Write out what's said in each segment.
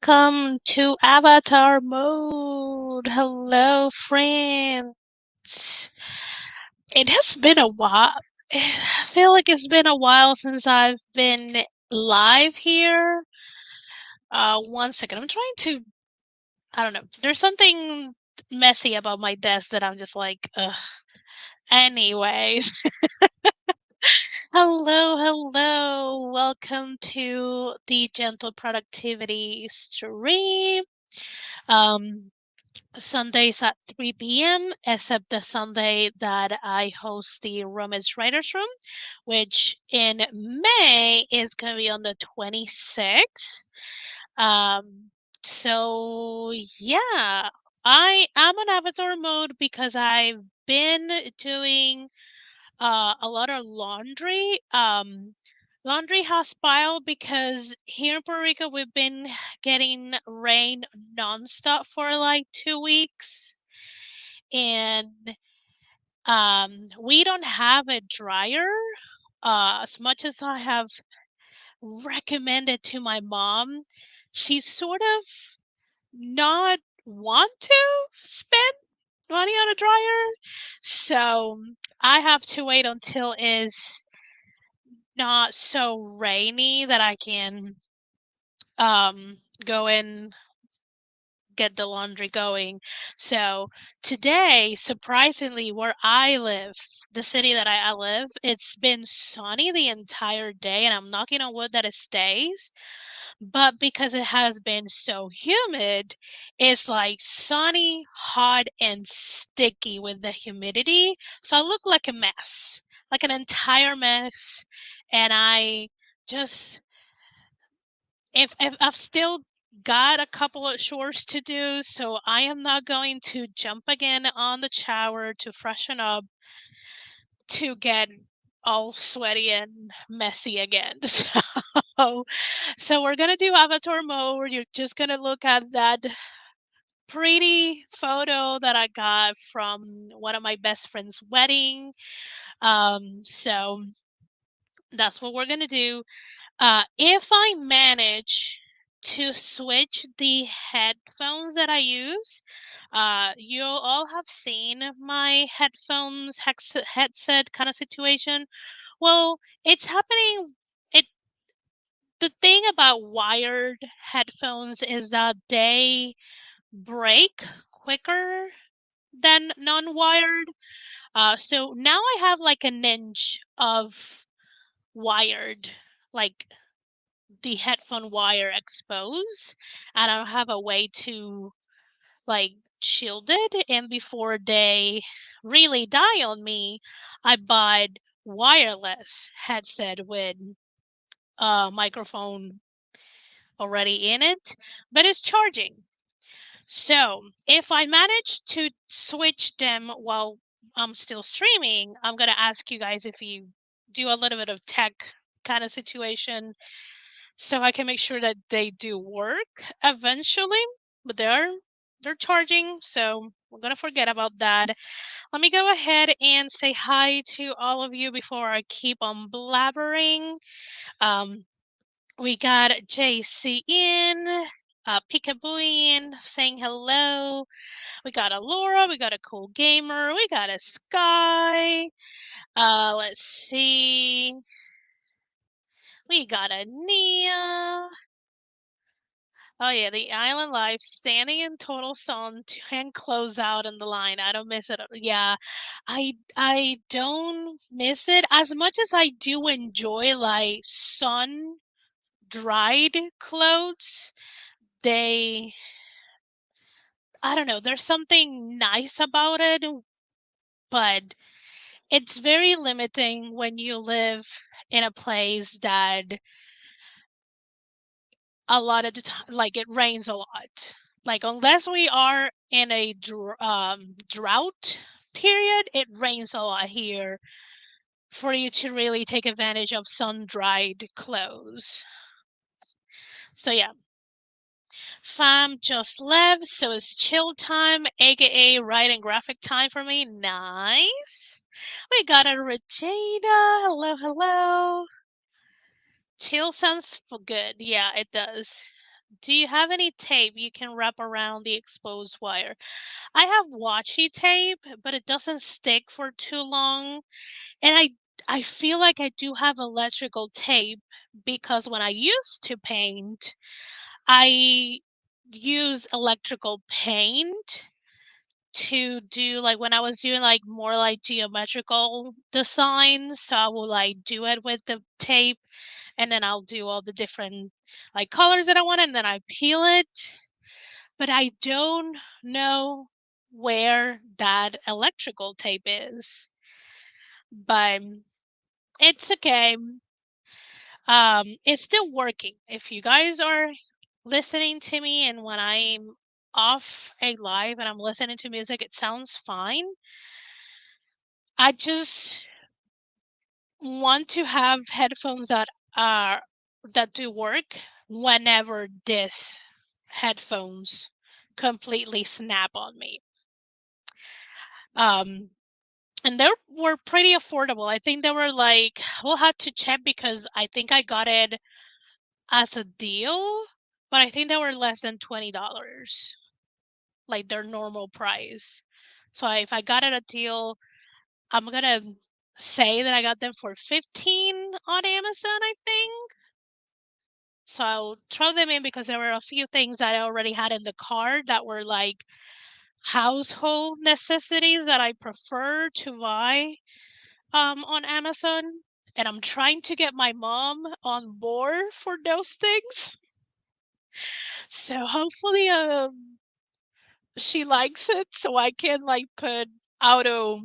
Welcome to Avatar mode. Hello, friends. It has been a while. I feel like it's been a while since I've been live here. One second. I'm trying to. I don't know. There's something messy about my desk that I'm just like, ugh. Anyways, hello. Welcome to the Gentle Productivity stream. Um, Sundays at 3 p.m., except the Sunday that I host the Romance Writers Room, which in May is going to be on the 26th. Um, so, yeah, I am on Avatar mode because I've been doing a lot of laundry. Laundry has piled because here in Puerto Rico we've been getting rain nonstop for like 2 weeks, and we don't have a dryer. As much as I have recommended to my mom, she's sort of not want to spend money on a dryer, so I have to wait until it's not so rainy that I can go and get the laundry going. So today, surprisingly, where I live, the city that I live, it's been sunny the entire day, and I'm knocking on wood that it stays. But because it has been so humid, it's like sunny, hot, and sticky with the humidity. So I look like a mess, like an entire mess. And I just, if I've still got a couple of chores to do, so I am not going to jump again on the shower to freshen up to get all sweaty and messy again. So we're gonna do avatar mode. You're just gonna look at that pretty photo that I got from one of my best friend's wedding. So that's what we're gonna do. If I manage to switch the headphones that I use, you all have seen my headphones headset kind of situation. Well, it's happening. It The thing about wired headphones is that they break quicker than non-wired. So now I have like an inch of wired, like the headphone wire exposed. I don't have a way to like shield it. And before they really die on me, I bought wireless headset with a microphone already in it, but it's charging. So if I manage to switch them while I'm still streaming, I'm gonna ask you guys if you do a little bit of tech kind of situation so I can make sure that they do work eventually. But they're charging, so we're gonna forget about that. Let me go ahead and say hi to all of you before I keep on blabbering. Um, we got JC in, Peekaboo in, saying hello. We got a Laura, we got a cool gamer, we got a Sky. Let's see. We got a Nia. Oh yeah, the island life, standing in total sun, and close out in the line. I don't miss it. Yeah, I don't miss it as much as I do enjoy like sun dried clothes. They, I don't know, there's something nice about it, but it's very limiting when you live in a place that a lot of the time, like it rains a lot. Like unless we are in a drought period, it rains a lot here for you to really take advantage of sun-dried clothes. So yeah, fam just left, so it's chill time, aka writing graphic time for me. Nice. We got a Regina. Hello, hello. Chill sounds good. Yeah, it does. Do you have any tape you can wrap around the exposed wire? I have washi tape, but it doesn't stick for too long. And I feel like I do have electrical tape because when I used to paint, I use electrical paint to do like when I was doing like more like geometrical designs. So I will like do it with the tape and then I'll do all the different like colors that I want and then I peel it. But I don't know where that electrical tape is. But it's okay. It's still working. If you guys are listening to me and when I'm off a live and I'm listening to music, it sounds fine. I just want to have headphones are that do work whenever this headphones completely snap on me. Um, and they were pretty affordable. I think they were like we'll have to check because I think I got it as a deal, but I think they were less than $20, like their normal price. So if I got it a deal, I'm gonna say that I got them for 15 on Amazon, I think. So I'll throw them in because there were a few things that I already had in the cart that were like household necessities that I prefer to buy on Amazon. And I'm trying to get my mom on board for those things. So hopefully she likes it so I can like put auto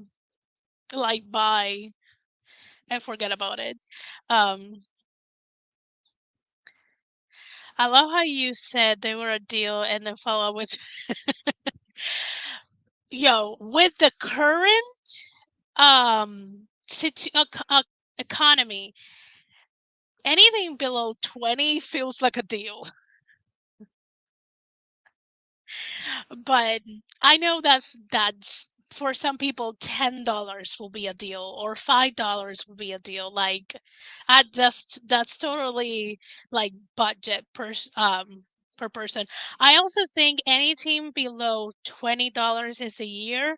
like buy and forget about it. Um I love how you said they were a deal and then follow up with yo, with the current economy, anything below 20 feels like a deal. But I know that's for some people $10 will be a deal or $5 will be a deal. Like that's totally like budget per person. I also think anything below $20 is a year.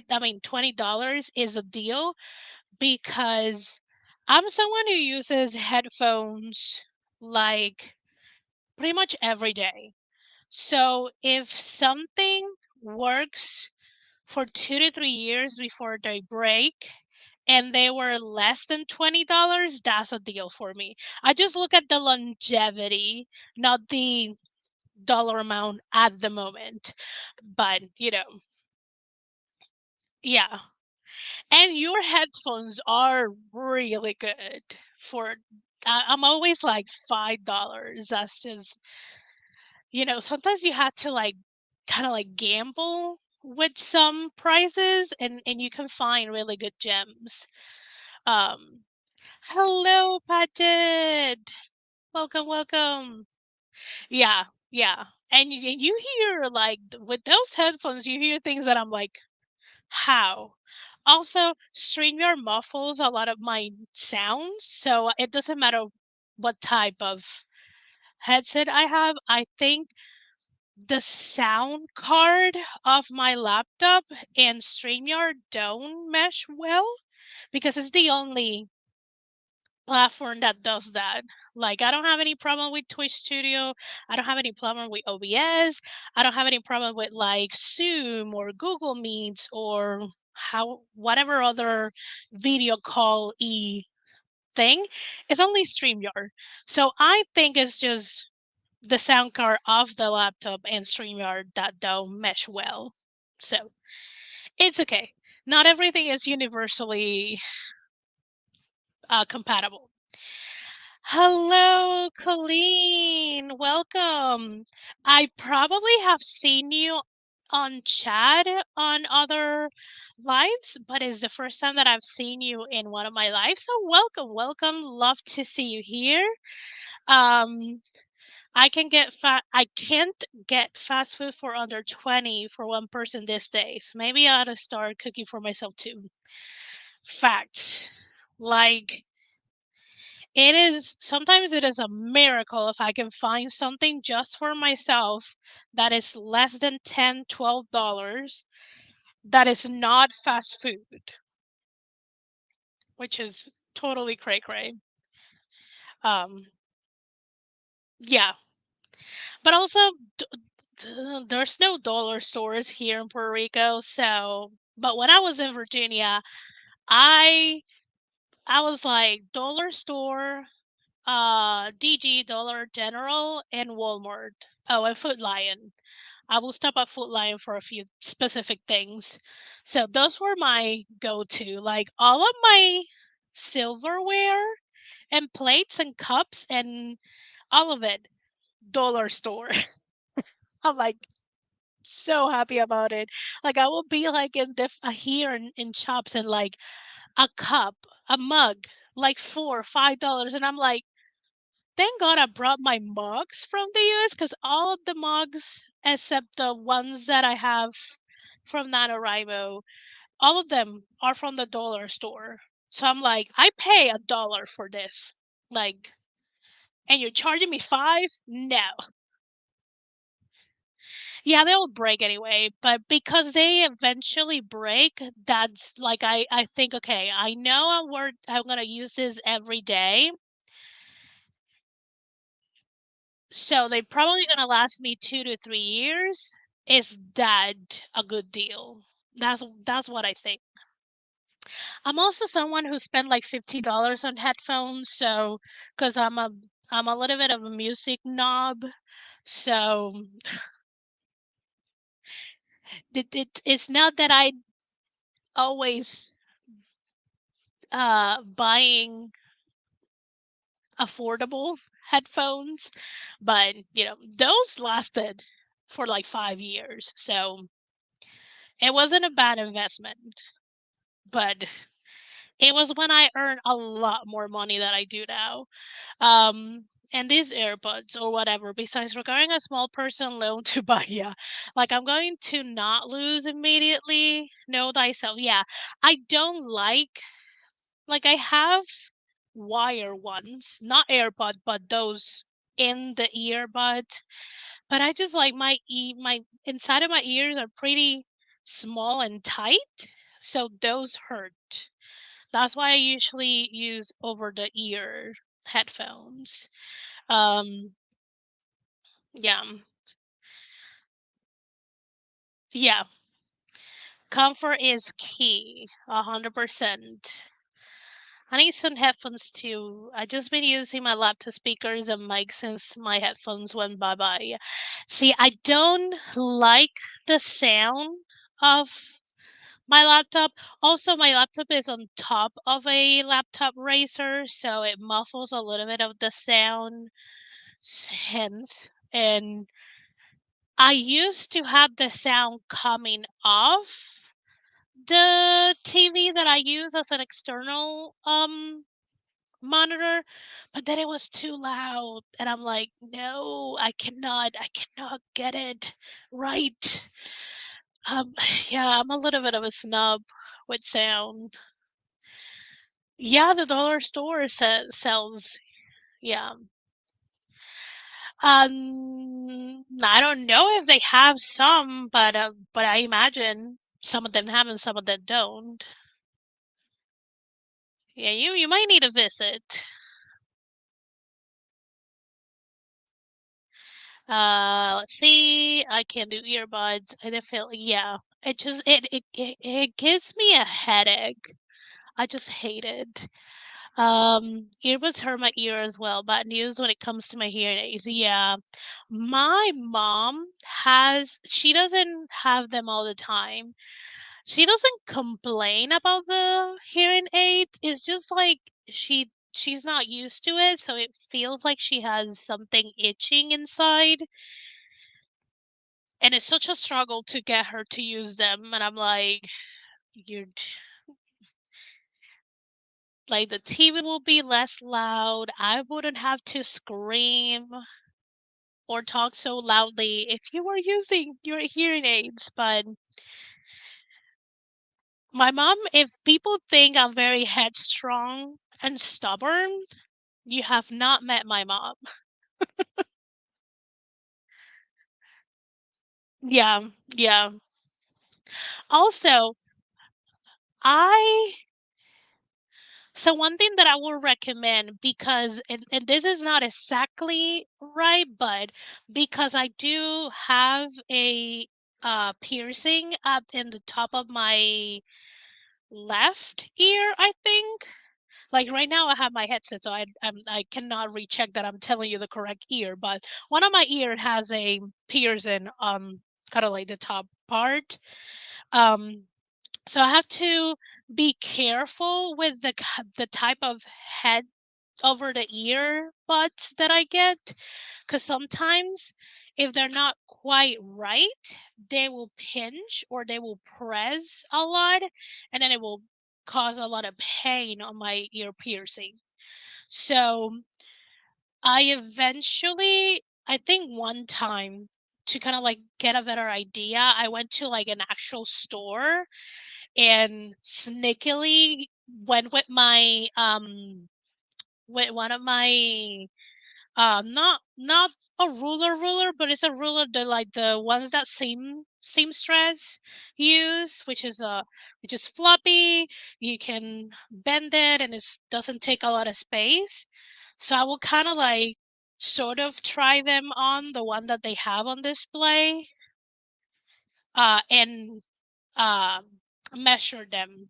I mean $20 is a deal because I'm someone who uses headphones like pretty much every day. So if something works for 2 to 3 years before they break and they were less than $20, that's a deal for me. I just look at the longevity, not the dollar amount at the moment. But, yeah. And your headphones are really good for I'm always like $5. That's just sometimes you have to like kind of like gamble with some prices and you can find really good gems. Um Hello, Paget. Welcome, welcome. Yeah, yeah. And you hear like with those headphones you hear things that I'm like, how? Also, StreamYard muffles a lot of my sounds, so it doesn't matter what type of headset I have. I think the sound card of my laptop and StreamYard don't mesh well because it's the only platform that does that. Like, I don't have any problem with Twitch Studio. I don't have any problem with OBS. I don't have any problem with like Zoom or Google Meets or how whatever other video call thing. It's only StreamYard. So I think it's just the sound card of the laptop and StreamYard that don't mesh well. So it's okay. Not everything is universally compatible. Hello, Colleen. Welcome. I probably have seen you on chat on other lives, but it's the first time that I've seen you in one of my lives. So welcome, welcome. Love to see you here. Um, I can't get fast food for under 20 for one person these days. Maybe I ought to start cooking for myself too. Facts. Like sometimes it is a miracle if I can find something just for myself that is less than $10, $12 that is not fast food, which is totally cray cray. Um, yeah, but also there's no dollar stores here in Puerto Rico, so but when I was in Virginia, I I was like dollar store, DG, Dollar General, and Walmart. Oh, and Food Lion. I will stop at Food Lion for a few specific things. So those were my go-to. Like all of my silverware and plates and cups and all of it, dollar store. I'm like so happy about it. Like I will be like here in shops and like a cup, a mug, like $4, $5, and I'm like, thank God I brought my mugs from the US because all of the mugs, except the ones that I have from NaNoWriMo, all of them are from the dollar store. So I'm like, I pay $1 for this. Like, and you're charging me 5? No. Yeah, they'll break anyway, but because they eventually break, that's like I think, okay, I know I'm gonna use this every day. So they probably gonna last me 2 to 3 years. Is that a good deal? That's what I think. I'm also someone who spent like $50 on headphones, so because I'm a little bit of a music knob, so it's not that I always buying affordable headphones, but those lasted for like 5 years, so it wasn't a bad investment. But it was when I earned a lot more money than I do now. And these AirPods or whatever, besides requiring a small person loan to buy, yeah, like I'm going to not lose immediately. Know thyself. Yeah, I don't like I have wire ones, not AirPod, but those in the earbud. But I just like my inside of my ears are pretty small and tight, so those hurt. That's why I usually use over the ear headphones. Um, yeah, yeah. Comfort is key, 100%. I need some headphones too. I just been using my laptop speakers and mic since my headphones went bye-bye. See, I don't like the sound of my laptop. Also, my laptop is on top of a laptop racer, so it muffles a little bit of the sound. Hence, and I used to have the sound coming off the TV that I use as an external monitor, but then it was too loud and I'm like, no, I cannot get it right. Um yeah, I'm a little bit of a snub with sound. Yeah, the dollar store sells. Yeah. I don't know if they have some, but I imagine some of them have and some of them don't. Yeah, you might need a visit. Let's see. I can't do earbuds. I feel yeah. It gives me a headache. I just hate it. Earbuds hurt my ear as well. Bad news when it comes to my hearing aids. Yeah. My mom she doesn't have them all the time. She doesn't complain about the hearing aid. It's just like she's not used to it, so it feels like she has something itching inside. And it's such a struggle to get her to use them. And I'm like, you're like the TV will be less loud. I wouldn't have to scream or talk so loudly if you were using your hearing aids. But my mom, if people think I'm very headstrong and stubborn, you have not met my mom. Yeah, yeah. Also, I so one thing that I will recommend because and this is not exactly right, but because I do have a piercing up in the top of my left ear, I think. Like right now I have my headset, so I cannot recheck that I'm telling you the correct ear, but one of my ear has a piercing kind of like the top part. Um so I have to be careful with the type of head over the ear buds that I get, because sometimes if they're not quite right, they will pinch or they will press a lot, and then it will cause a lot of pain on my ear piercing. So I think one time to kind of like get a better idea, I went to like an actual store and sneakily went with one of my not a ruler, but it's a ruler that like the ones that seamstress use, which is floppy. You can bend it and it doesn't take a lot of space. So I will kind of like sort of try them on the one that they have on display, and um measure them.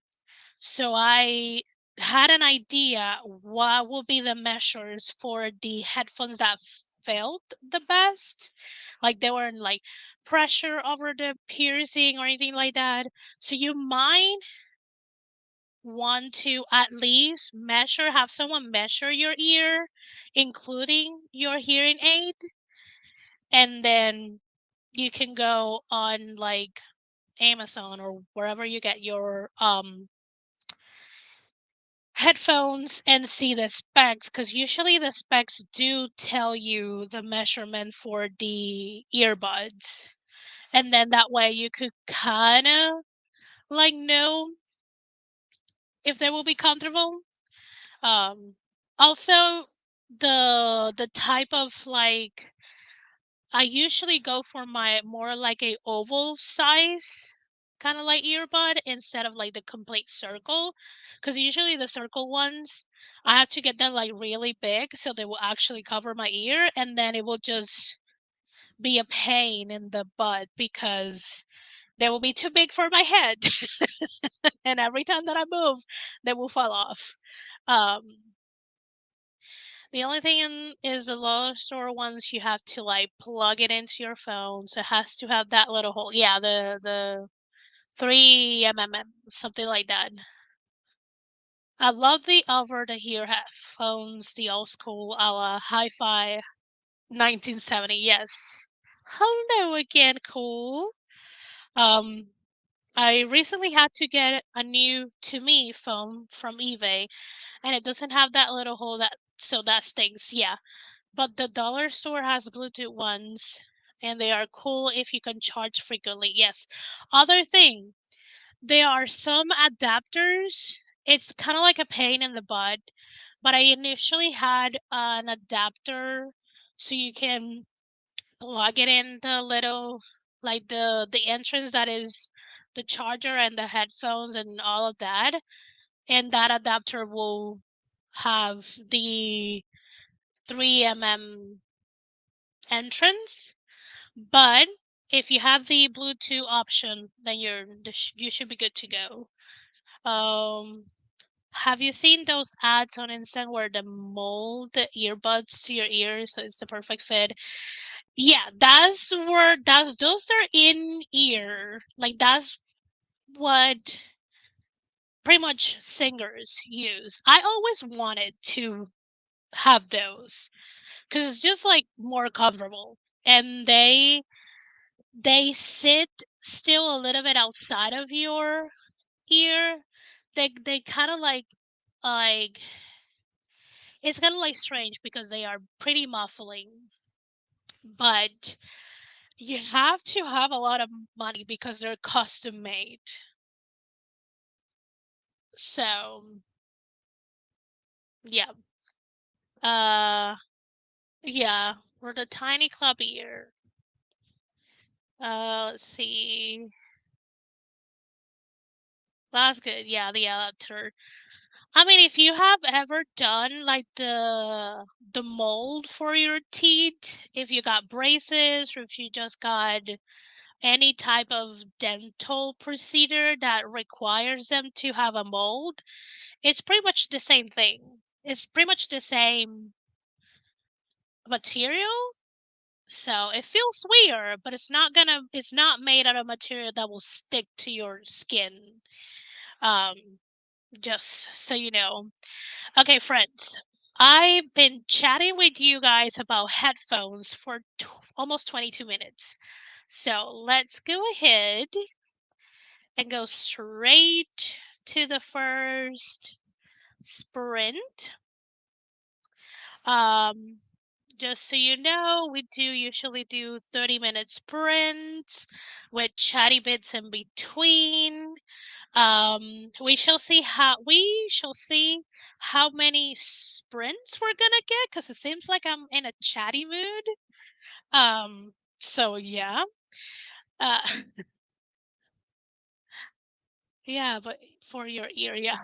So I had an idea what would be the measures for the headphones that felt the best. Like they weren't like pressure over the piercing or anything like that. So you might want to at least have someone measure your ear, including your hearing aid, and then you can go on like Amazon or wherever you get your headphones and see the specs, because usually the specs do tell you the measurement for the earbuds, and then that way you could kind of like know if they will be comfortable. Also, the type of like I usually go for my more like a oval size kind of like earbud instead of like the complete circle, because usually the circle ones I have to get them like really big so they will actually cover my ear, and then it will just be a pain in the butt because they will be too big for my head. And every time that I move they will fall off. um the only thing is the lower store ones you have to like plug it into your phone, so it has to have that little hole. Yeah, the 3 mm, something like that. I love the over the ear headphones, the old school hi-fi 1970. Yes. Hello again, cool. Um, I recently had to get a new to me phone from eBay, and it doesn't have that little hole that stinks. Yeah. But the dollar store has Bluetooth ones, and they are cool if you can charge frequently. Yes. Other thing, there are some adapters. It's kind of like a pain in the butt, but I initially had an adapter so you can plug it in the little like the entrance that is the charger and the headphones and all of that, and that adapter will have the 3 mm entrance. But if you have the Bluetooth option, then you should be good to go. Um, have you seen those ads on Instagram where they mold the earbuds to your ears so it's the perfect fit? Yeah, that's those are in ear. Like that's what pretty much singers use. I always wanted to have those because it's just like more comfortable, and they sit still a little bit outside of your ear. They kind of like it's kind of like strange because they are pretty muffling, but you have to have a lot of money because they're custom made. So yeah, uh, yeah, we're the tiny club ear. Let's see. That's good. Yeah, the adapter. I mean, if you have ever done like the mold for your teeth, if you got braces or if you just got any type of dental procedure that requires them to have a mold, it's pretty much the same thing. It's pretty much the same material. So it feels weird, but it's not made out of material that will stick to your skin. Um, just so you know. Okay, friends, I've been chatting with you guys about headphones for almost 22 minutes. So let's go ahead and go straight to the first sprint. Um, just so you know, we do usually do 30-minute sprints with chatty bits in between. We shall see how many sprints we're gonna get because it seems like I'm in a chatty mood. So yeah. Uh, yeah, but for your ear, yeah.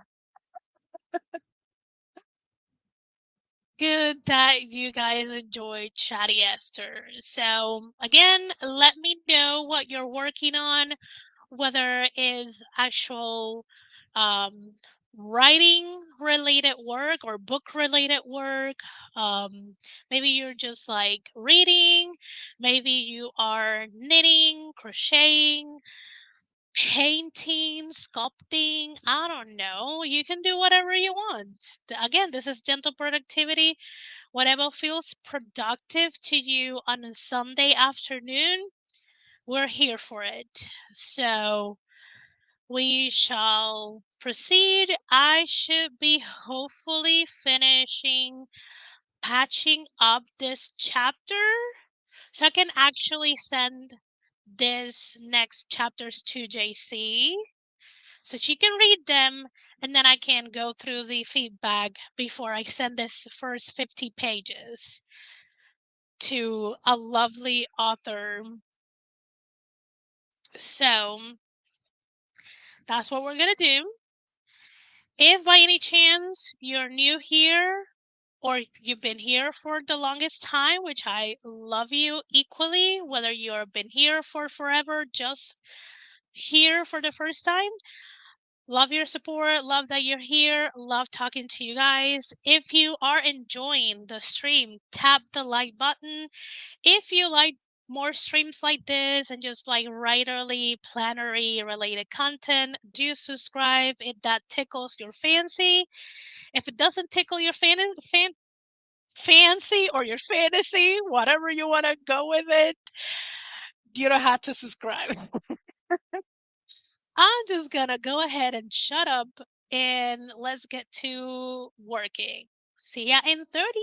Good that you guys enjoyed Chatty Esther. So again, let me know what you're working on, whether it is actual um, writing related work or book related work. Maybe you're just like reading, maybe you are knitting, crocheting, painting, sculpting. I don't know. You can do whatever you want. Again, this is gentle productivity. Whatever feels productive to you on a Sunday afternoon, we're here for it. So we shall proceed. I should be hopefully finishing patching up this chapter so I can actually send this next chapters to JC so she can read them, and then I can go through the feedback before I send this first 50 pages to a lovely author. So that's what we're going to do. If by any chance you're new here or you've been here for the longest time, which I love you equally, whether you've been here for forever, just here for the first time, love your support, love that you're here, love talking to you guys. If you are enjoying the stream, tap the like button. If you like more streams like this and just like writerly, plannery related content, do subscribe if that tickles your fancy. If it doesn't tickle your fancy or your fantasy, whatever you want to go with it, you don't have to subscribe. I'm just gonna go ahead and shut up and let's get to working. See ya in 30.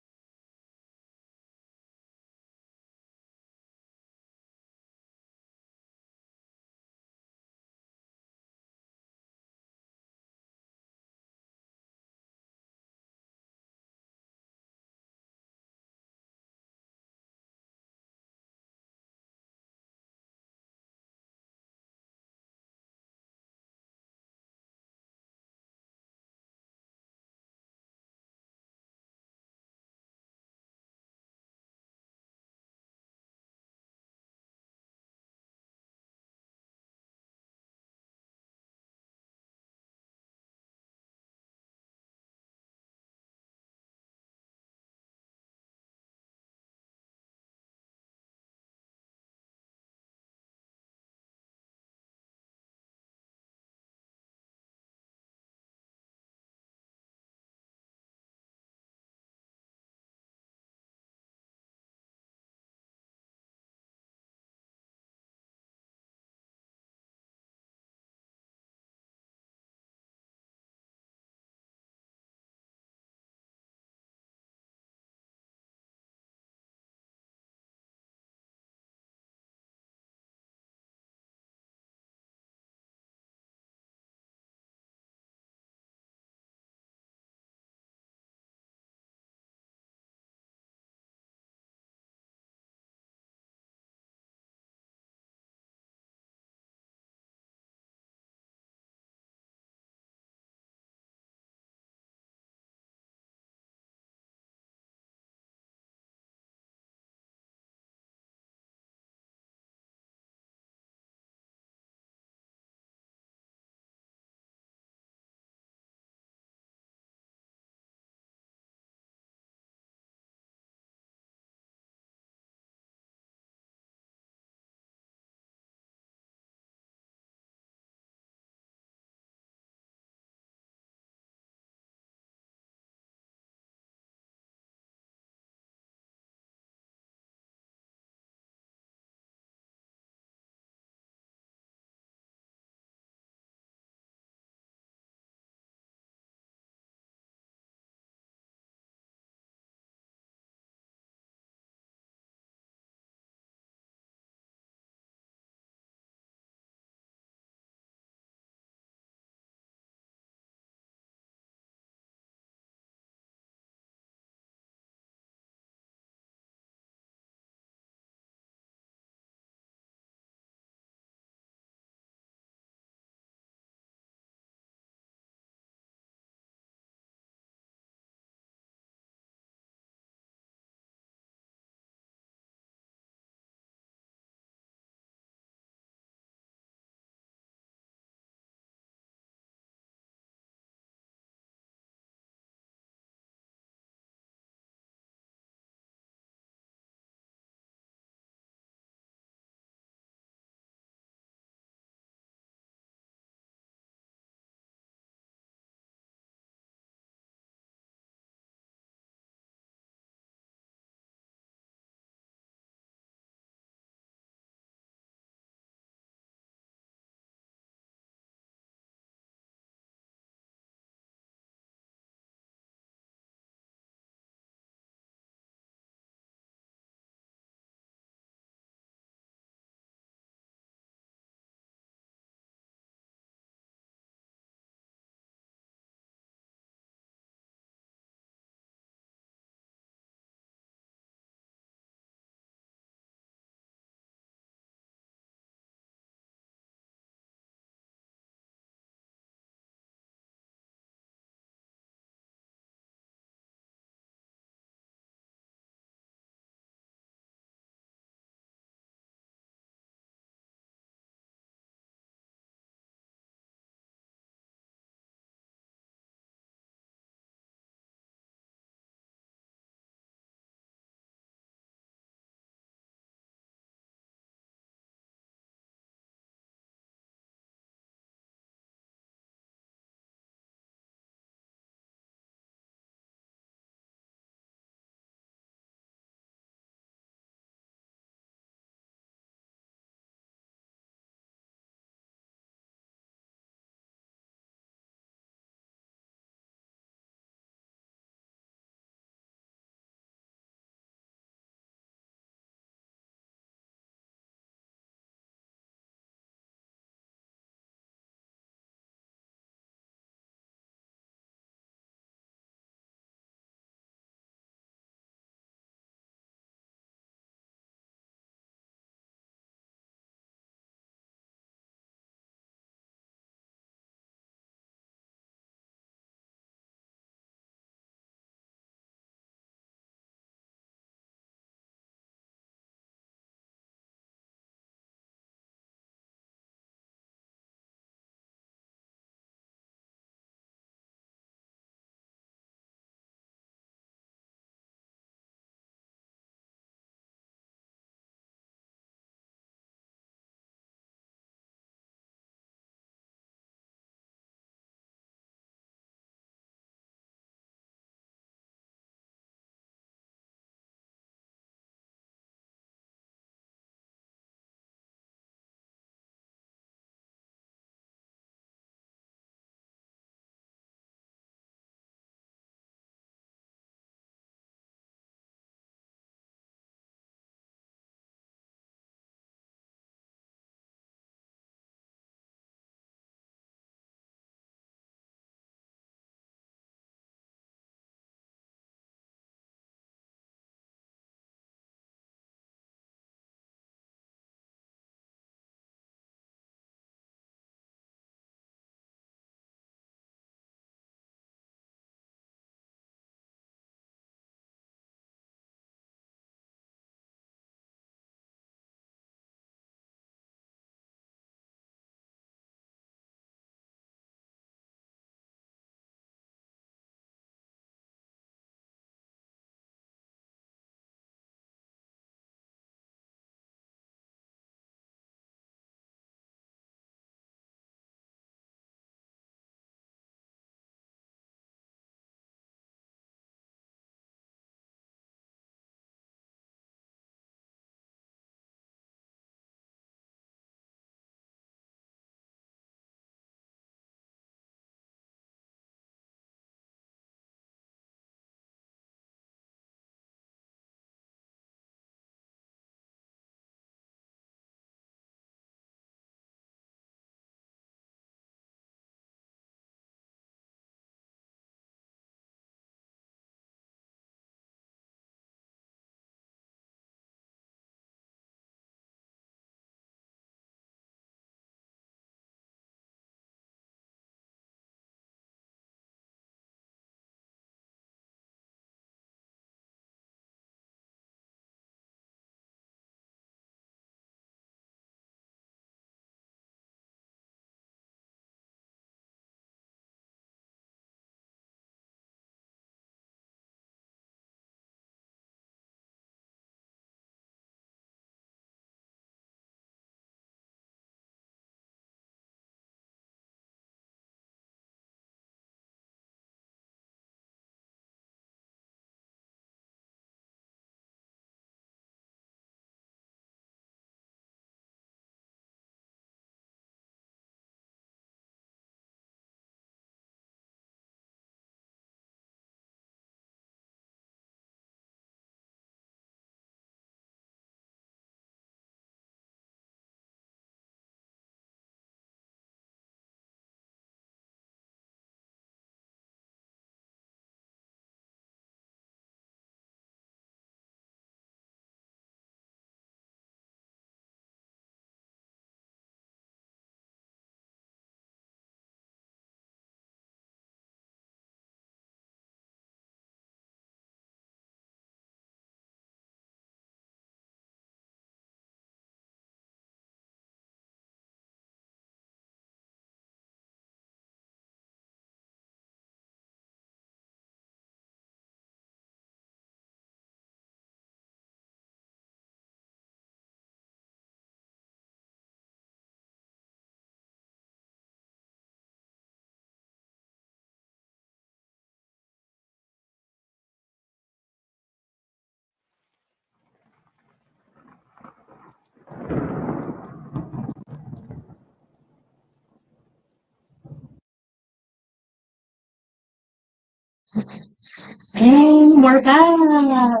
And we're back.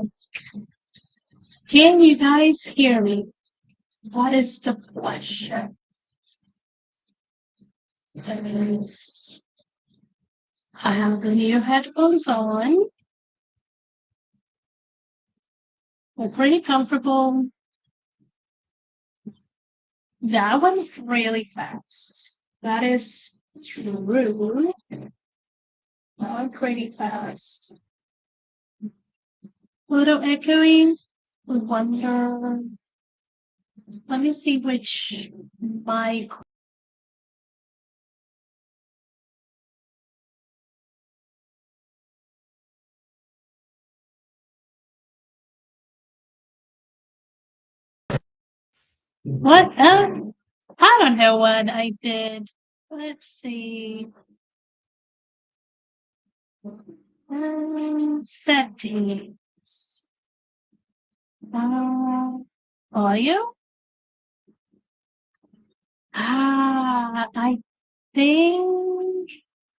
Can you guys hear me? What is the question? Is I have the new headphones on. We're pretty comfortable. That went really fast. That is true. That went pretty fast. Little echoing. I wonder. Let me see which mic. What? I don't know what I did. Let's see. Settings. Audio? I think.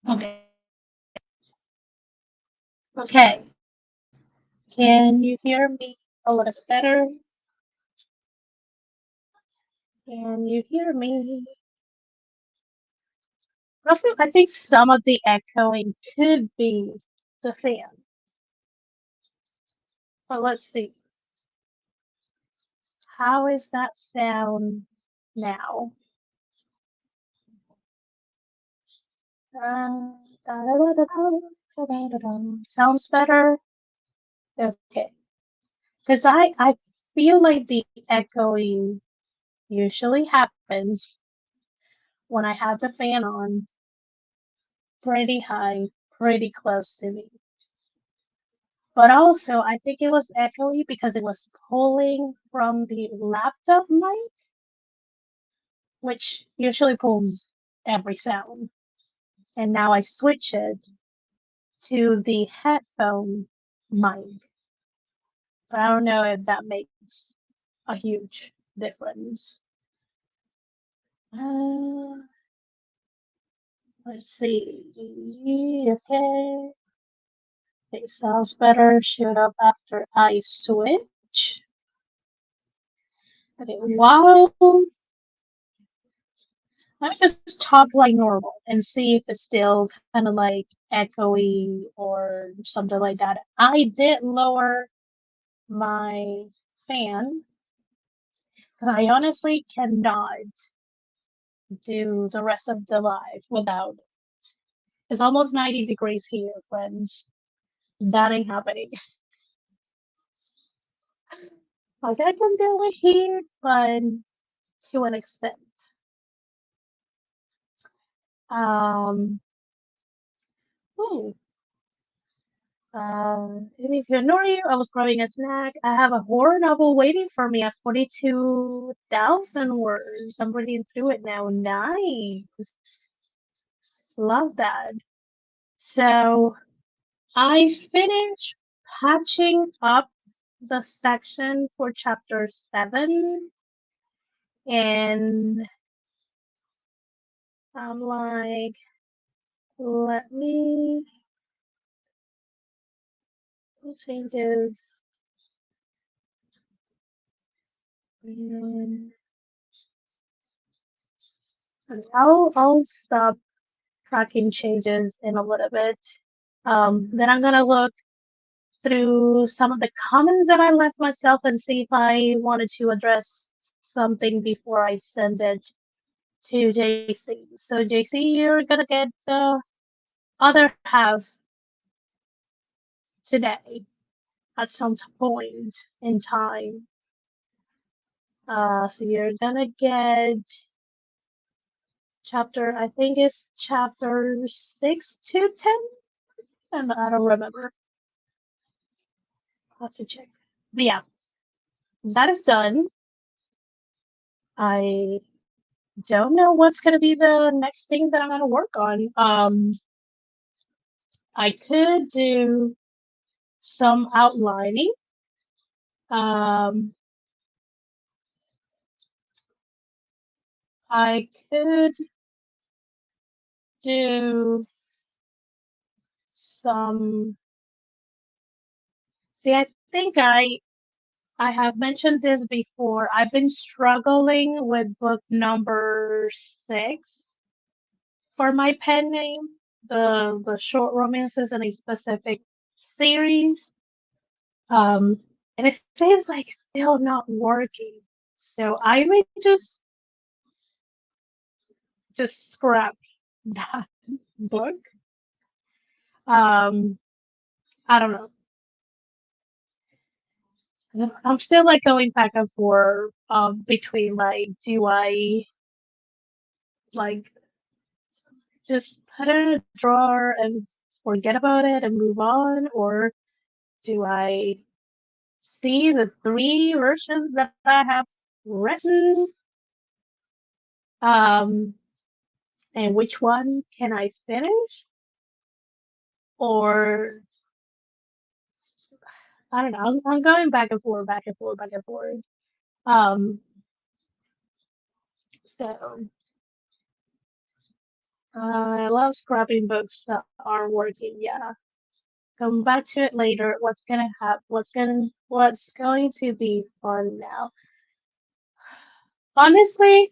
Okay. Okay. Can you hear me a little better? Can you hear me? Also, I think some of the echoing could be the fan. So let's see. How is that sound now? Sounds better? Okay. Because I feel like the echoing usually happens when I have the fan on pretty high, pretty close to me. But also, I think it was echoey because it was pulling from the laptop mic, which usually pulls every sound. And now I switch it to the headphone mic. But I don't know if that makes a huge difference. Uh, let's see. Okay. It sounds better. Showed up after I switch. Okay, while let me just talk like normal and see if it's still kind of like echoey or something like that. I did lower my fan because I honestly cannot do the rest of the live without it. It's almost 90 degrees here, friends. That ain't happening. Like I can do it here, but to an extent. Um, ooh, didn't mean to ignore you. I was grabbing a snack. I have a horror novel waiting for me at 42,000 words. I'm reading through it now. Nice. Love that. So I finished patching up the section for chapter 7, and I'm like, let me changes. And I'll stop tracking changes in a little bit. Then I'm gonna look through some of the comments that I left myself and see if I wanted to address something before I send it to JC. So JC, you're gonna get the other half today at some point in time. So you're gonna get chapter, I think it's chapter 6 to 10, and I don't remember. I'll have to check. But yeah, that is done. I don't know what's gonna be the next thing that I'm gonna work on. I could do some outlining. Um, I could do some. See, I think I have mentioned this before. I've been struggling with book number 6 for my pen name, the short romances in a specific series. Um, and it seems like still not working. So I may just scrap that book. Um, I don't know. I'm still like going back and forth between like, do I like just put it in a drawer and forget about it and move on, or do I see the 3 versions that I have written, um, and which one can I finish, or I don't know. I'm going back and forth, back and forth, back and forth. Um, so I love scrapping books that aren't working. Yeah, come back to it later. What's gonna happen? What's going to be fun now? Honestly,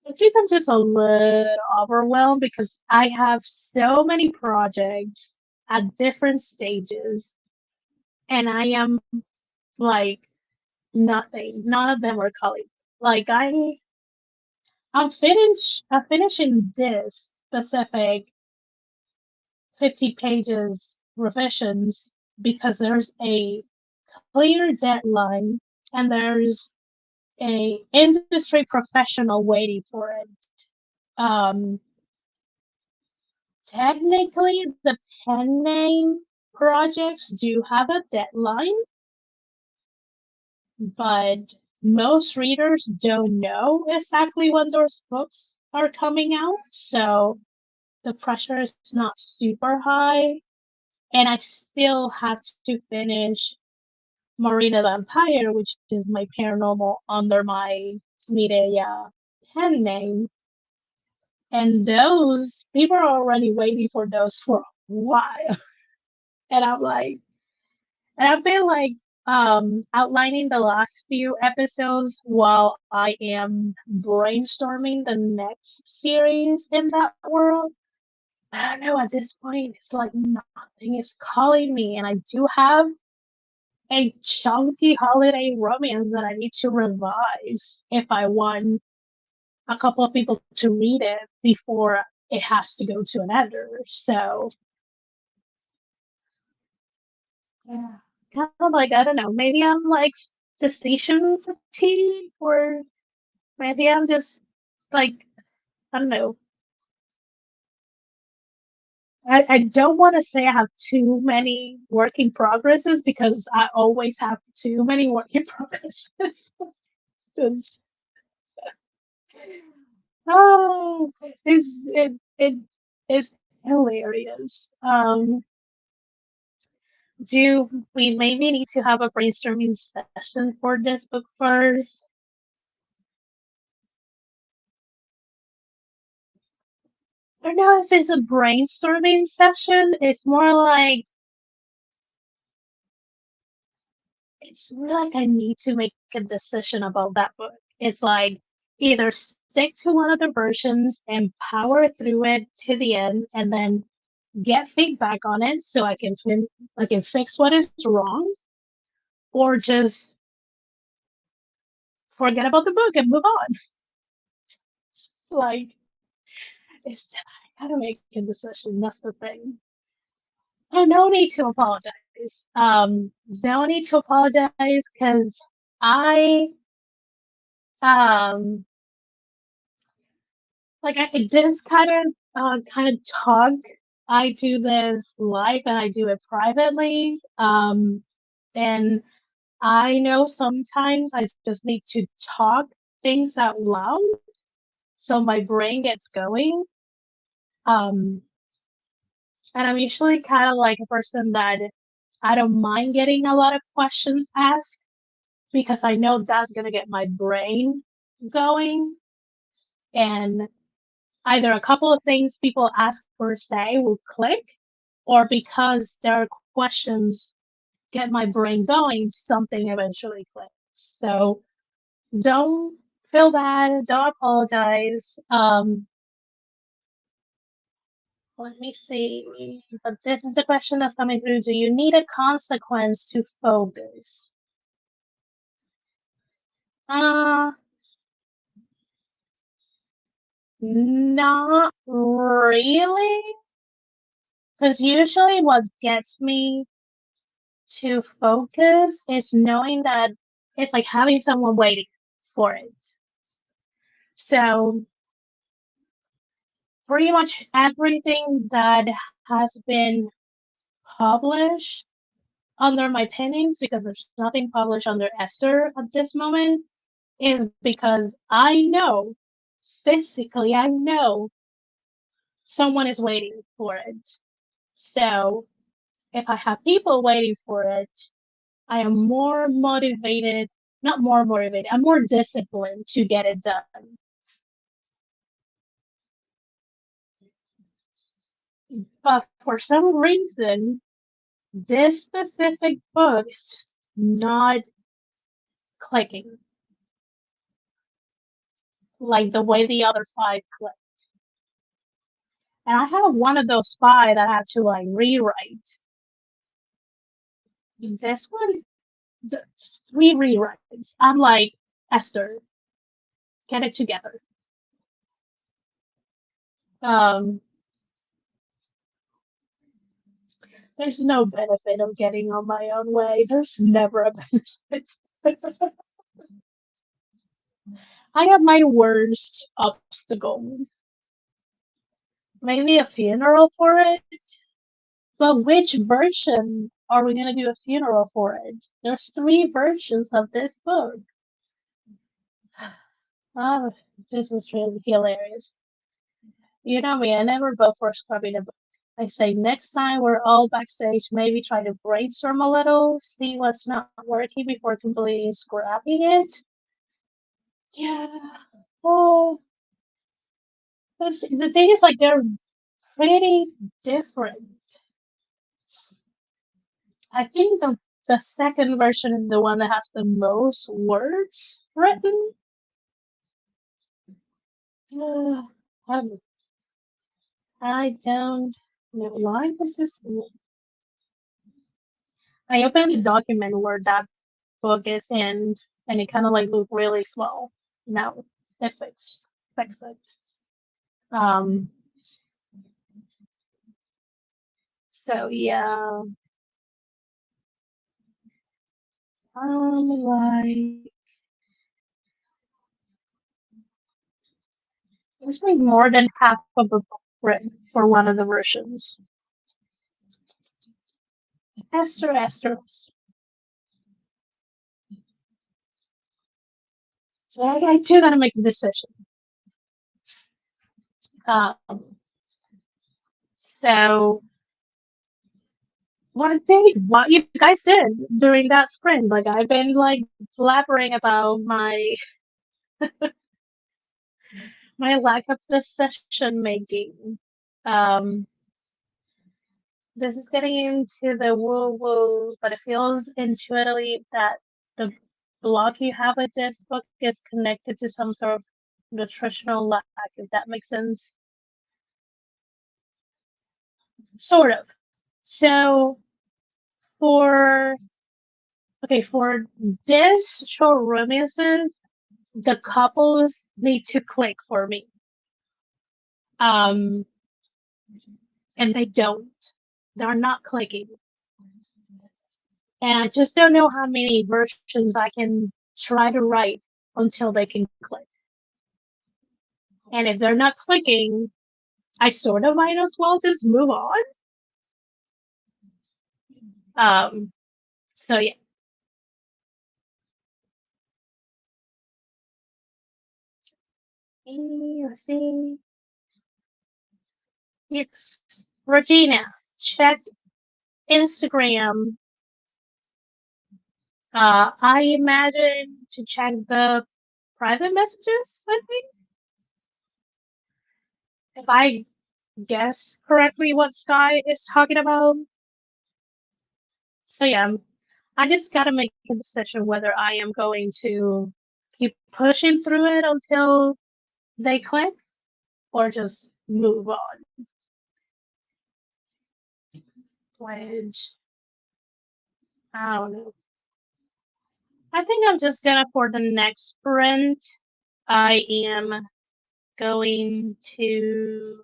I think I'm just a little overwhelmed because I have so many projects at different stages, and I am like nothing. None of them are calling. Like I'm finishing this specific 50 pages revisions because there's a clear deadline and there's a industry professional waiting for it. Um, Technically, the pen name projects do have a deadline, but most readers don't know exactly when those books are coming out, so the pressure is not super high. And I still have to finish Marina the Vampire, which is my paranormal under my Mireia pen name. And those people are already waiting for those for a while. And I'm like, and I've been like outlining the last few episodes while I am brainstorming the next series in that world. I don't know, at this point it's like nothing is calling me, and I do have a chunky holiday romance that I need to revise if I want a couple of people to read it before it has to go to an editor. So yeah, kind of like I don't know, maybe I'm like decision fatigue, or maybe I'm just like I don't know. I don't want to say I have too many working progresses because I always have too many working progresses. Just, oh, it's hilarious. Do we maybe need to have a brainstorming session for this book first? I don't know if it's a brainstorming session. It's more like it's more like I need to make a decision about that book. It's like either stick to one of the versions and power through it to the end, and then get feedback on it so I can fix what is wrong, or just forget about the book and move on. Like it's I gotta make a decision. That's the thing. Oh, no need to apologize. No need to apologize because I um like I this kind of talk. I do this live and I do it privately. And I know sometimes I just need to talk things out loud so my brain gets going. Um, and I'm usually kind of like a person that I don't mind getting a lot of questions asked because I know that's gonna get my brain going. And either a couple of things people ask or say will click, or because there are questions get my brain going, something eventually clicks. So don't feel bad, don't apologize. Let me see. But this is the question that's coming through. Do you need a consequence to focus? Uh, Not really. Because usually what gets me to focus is knowing that it's like having someone waiting for it. So pretty much everything that has been published under my pinnings, because there's nothing published under Esther at this moment, is because I know, physically, I know someone is waiting for it. So if I have people waiting for it, I am more motivated, not more motivated, I'm more disciplined to get it done. But for some reason, this specific book is just not clicking like the way the other five click. And I have one of those five that I had to like rewrite. This one, three rewrites. I'm like, Esther, get it together. Um, there's no benefit of getting on my own way. There's never a benefit. I have my worst obstacle. Maybe a funeral for it. But which version are we gonna do a funeral for it? There's three versions of this book. Oh, this is really hilarious. You know me, I never vote for scrubbing a book. I say next time we're all backstage, maybe try to brainstorm a little, see what's not working before completely scrapping it. Yeah. Oh, the thing is, like, they're pretty different. I think the second version is the one that has the most words written. Uh, um, I don't know why this is. I opened the document where that book is in, and it kind of like looked really small. Now it fix it. Um. So yeah. Like it's like more than half of the book written for one of the versions. Esther, Esther. So I too gotta make a decision. Um, so what you guys did during that sprint? Like I've been like blabbering about my lack of decision making. Um, this is getting into the woo woo, but it feels intuitively that the block you have with this book is connected to some sort of nutritional lack, if that makes sense. Sort of. So for for this short romances, the couples need to click for me. Um, and they don't. They're not clicking. And I just don't know how many versions I can try to write until they can click. And if they're not clicking, I sort of might as well just move on. Um, so yeah. Let's see. Yes. Regina, check Instagram. I imagine to check the private messages, I think. if I guess correctly what Sky is talking about. So yeah, I just gotta make a decision whether I am going to keep pushing through it until they click or just move on. Which I don't know. I think I'm just gonna for the next sprint. I am going to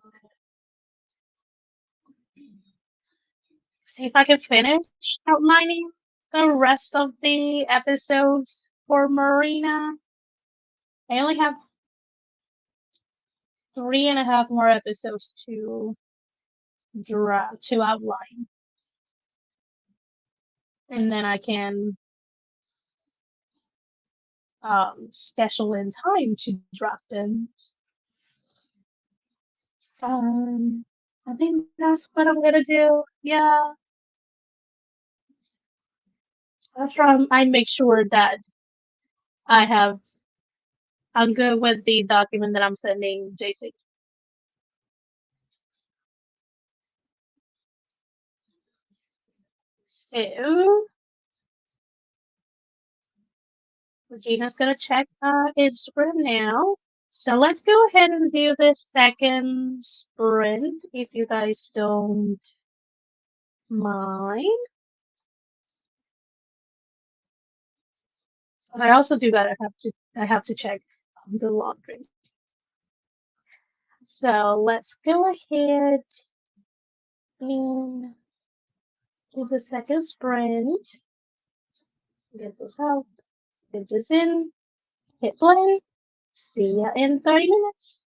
see if I can finish outlining the rest of the episodes for Marina. I only have 3.5 more episodes to outline, and then I can schedule in time to draft them. Um, I think that's what I'm gonna do. Yeah, after I make sure that I have I'm good with the document that I'm sending JC. So Regina's gonna check Instagram now. So let's go ahead and do the second sprint if you guys don't mind. I also do gotta I have to check the laundry. So let's go ahead and do the second sprint. Get this out, get this in, hit play. See ya in 30 minutes.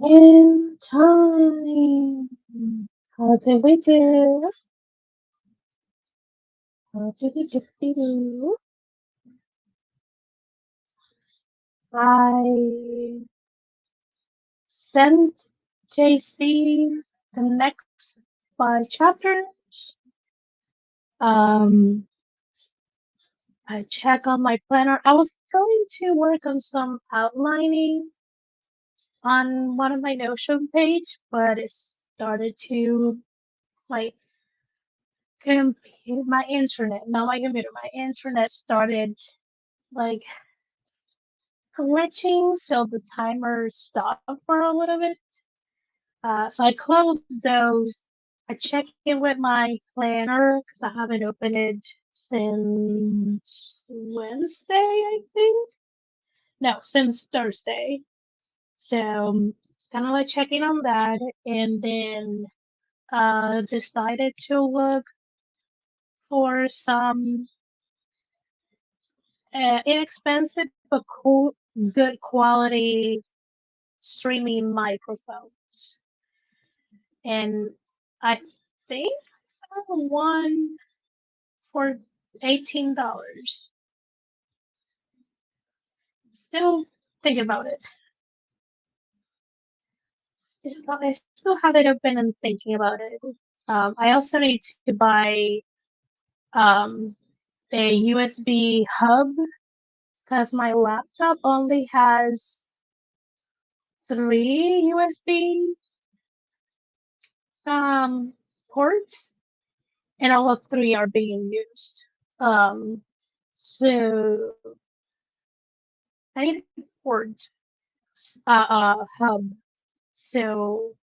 In time. How did we do? How did we do? I sent JC the next 5 chapters. Um, I check on my planner. I was going to work on some outlining on one of my Notion page, but it started to my computer, my internet, not my computer, my internet started like glitching, so the timer stopped for a little bit. So I closed those. I check in with my planner because I haven't opened it since Wednesday, I think. No, since Thursday. So it's kind of like checking on that, and then decided to look for some inexpensive but cool, good quality streaming microphones. And I think I found one for $18. Still thinking about it. I still have it open and thinking about it. I also need to buy um, a USB hub because my laptop only has 3 USB ports, and all of 3 are being used. Um, so I need a port hub so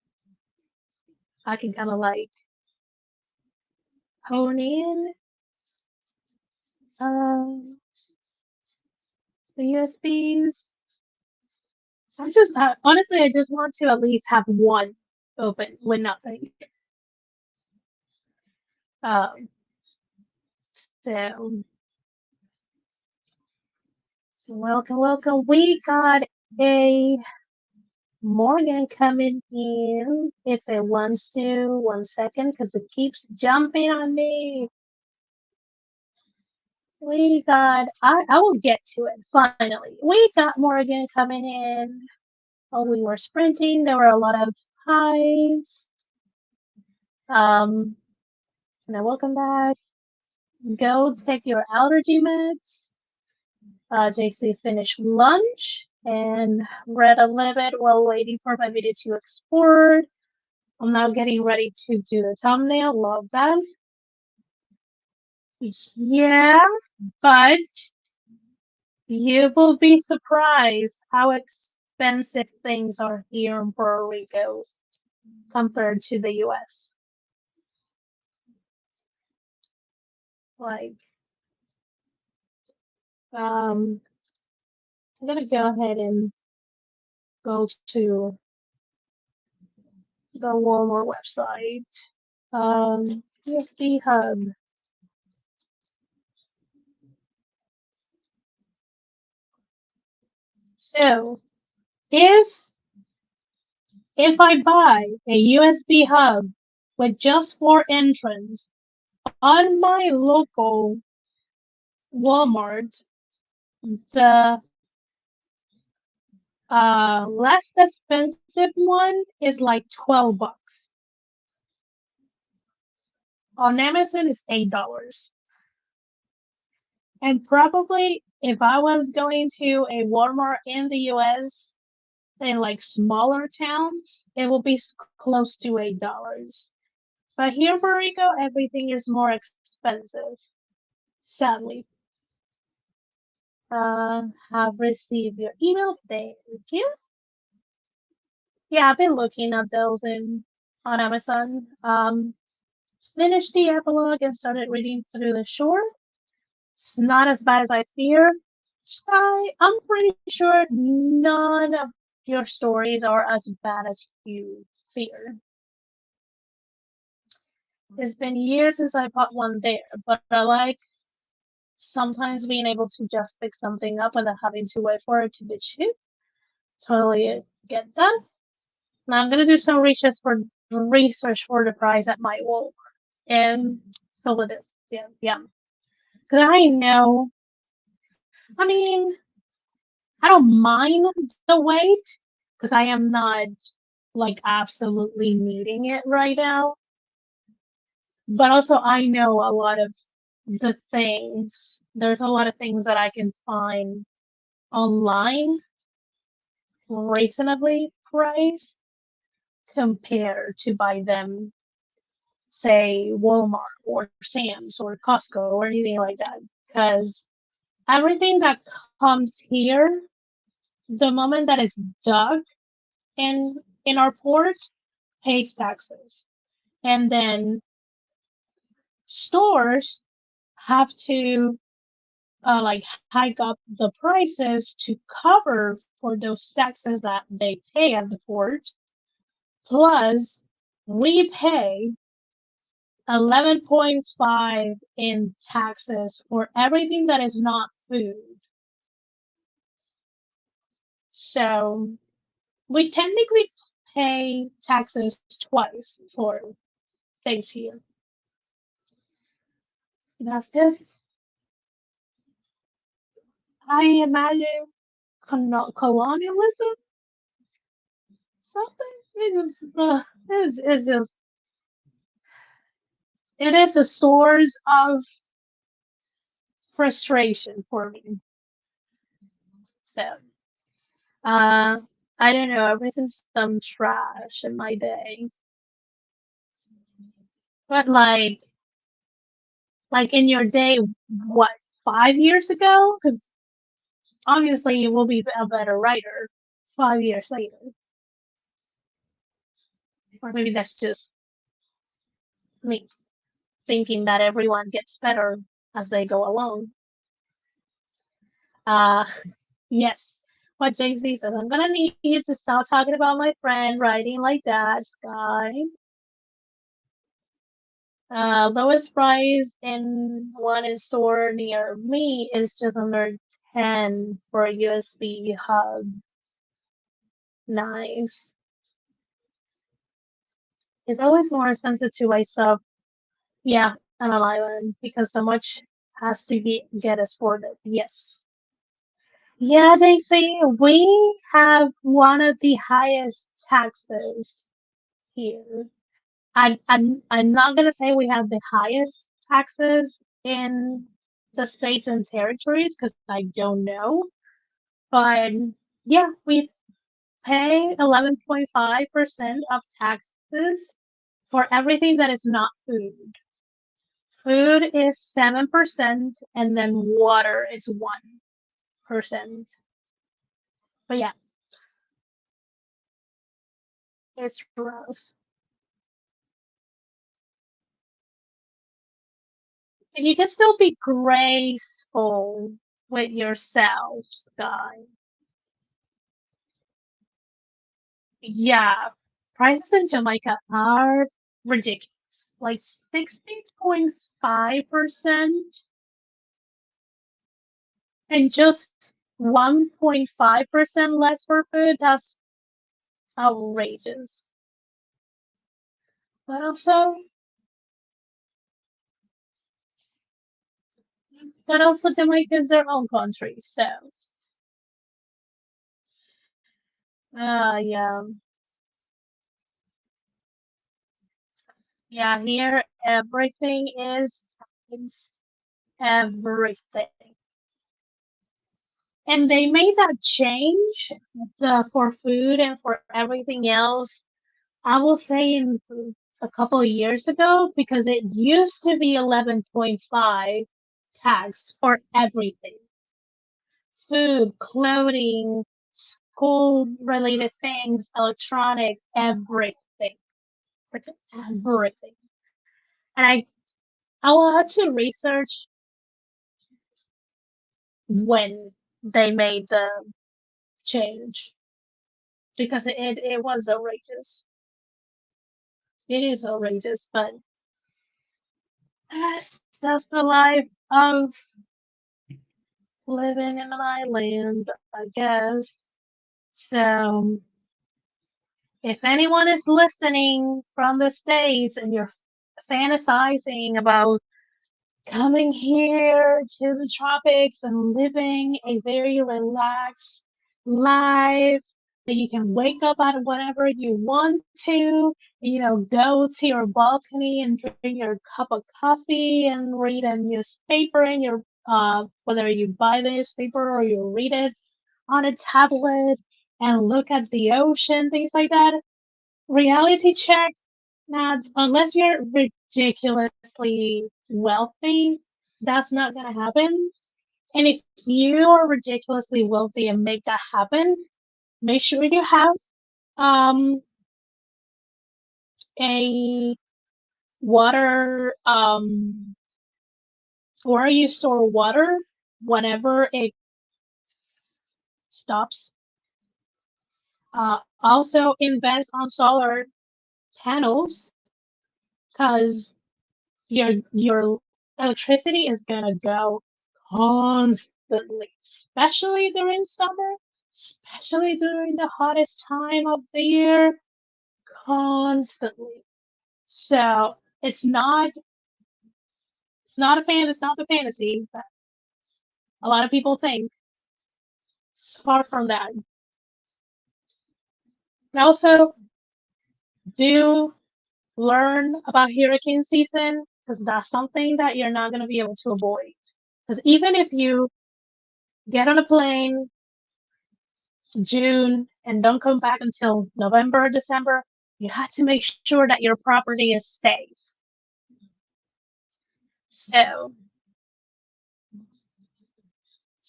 I can kind of like hone in um, the USBs. Honestly, I just want to at least have one open with nothing. Um, so, so welcome, welcome. We got a Morgan coming in if it wants to. 1 second, because it keeps jumping on me. We got, I will get to it finally. We got Morgan coming in. While we were sprinting, there were a lot of highs. Um, now welcome back. Go take your allergy meds. JC finished lunch and read a little bit while waiting for my video to export. I'm now getting ready to do the thumbnail. Love that. Yeah, but you will be surprised how expensive things are here in Puerto Rico compared to the US. Like, I'm gonna go ahead and go to the Walmart website. USB hub. So if I buy a USB hub with just 4 entrants on my local Walmart, the less expensive one is like $12. On Amazon is $8. And probably if I was going to a Walmart in the US in like smaller towns, it will be close to $8. But here in Puerto Rico, everything is more expensive, sadly. Have received your email. Thank you. Yeah, I've been looking at those on Amazon. Finished the epilogue and started reading through the short. It's not as bad as I feared. Sky, I'm pretty sure none of your stories are as bad as you fear. It's been years since I bought one there, but I like sometimes being able to just pick something up without having to wait for it to be shipped. Totally get that. Now I'm gonna do some research for the price at my Walmart in Philadelphia. Yeah, because I know. I mean, I don't mind the wait because I am not like absolutely needing it right now. But also, I know a lot of the things. There's a lot of things that I can find online reasonably priced compared to buy them, say, Walmart or Sam's or Costco or anything like that. Because everything that comes here, the moment that is dug in our port, pays taxes. And then stores have to like hike up the prices to cover for those taxes that they pay at the port. Plus, we pay 11.5 in taxes for everything that is not food. So we technically pay taxes twice for things here. That's just, I imagine, colonialism, something. It's just, it is a source of frustration for me. So, uh, I don't know, everything's some trash in my day. But like in your day, what, 5 years ago? Because obviously you will be a better writer 5 years later. Or maybe that's just me thinking that everyone gets better as they go along. Uh, yes. What JC says, I'm gonna need you to stop talking about my friend writing like that, Sky. Lowest price in one in store near me is just under 10 for a USB hub. Nice. It's always more expensive to buy stuff, yeah, on an island because so much has to be get exported. Yes. Yeah, they say we have one of the highest taxes here. I'm not gonna say we have the highest taxes in the states and territories because I don't know. But yeah, we pay 11.5% of taxes for everything that is not food. Food is 7%, and then water is 1%. But yeah, it's gross. You can still be graceful with yourself, Sky. Yeah, prices in Jamaica are ridiculous. Like 60.5% and just 1.5% less for food. That's outrageous. But also, Jamaica is their own country. So, yeah, yeah. Here, everything is taxed. Everything. And they made that change for food and for everything else. I will say in a couple of years ago because it used to be 11.5 tax for everything: food, clothing, school related things, electronics, everything, everything. And I will have to research when they made the change because it was outrageous. It is outrageous, but that's the life of living in an island, I guess. So If anyone is listening from the States and you're fantasizing about coming here to the tropics and living a very relaxed life that you can wake up at whenever you want to, go to your balcony and drink your cup of coffee and read a newspaper in your whether you buy the newspaper or you read it on a tablet and look at the ocean, things like that. Reality check, not unless you're ridiculously wealthy, that's not gonna happen. And if you are ridiculously wealthy and make that happen, make sure you have um a water where you store water whenever it stops. Also invest on solar panels because your electricity is gonna go constantly, especially during summer, especially during the hottest time of the year, constantly. So it's not a fantasy that a lot of people think. It's far from that. And also do learn about hurricane season because that's something that you're not gonna be able to avoid. Because even if you get on a plane June and don't come back until November or December, you have to make sure that your property is safe. So,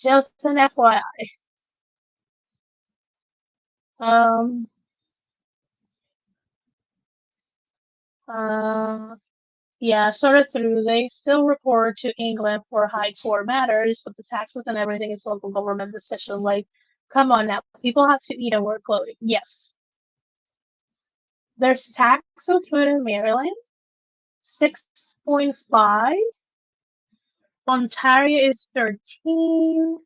just an FYI. Um, uh, yeah, sort of through. They still report to England for high tour matters, but the taxes and everything is local government decision. Like, come on now, people have to eat and wear clothing. Yes, there's tax on food in Maryland, 6.5. Ontario is 13.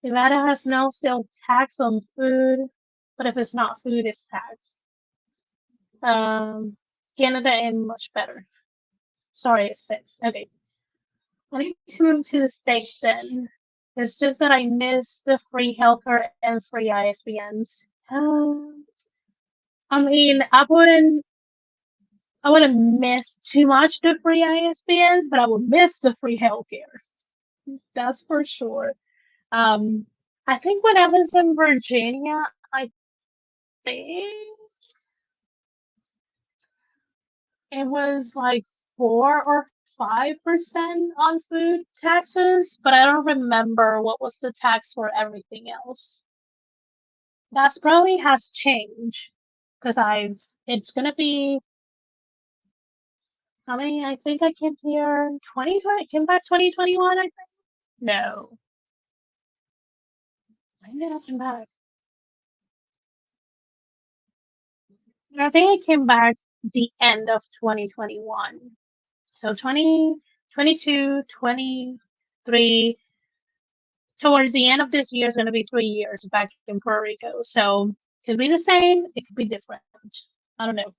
Nevada has no sale tax on food, but if it's not food, it's tax. Canada and much better. Sorry, it's six. Okay. I need to move to the States then. It's just that I miss the free healthcare and free ISBNs. I mean, I wouldn't miss too much the free ISBNs, but I would miss the free healthcare. That's for sure. Um, I think when I was in Virginia, I think it was like 4 or 5% on food taxes, but I don't remember what was the tax for everything else. That probably has changed because it's gonna be, how many? I think I came here in 2020, came back 2021, I think. No. When did I come back? I think I came back the end of 2021. So 2022, 23, towards the end of this year is going to be 3 years back in Puerto Rico. So it could be the same, it could be different. I don't know.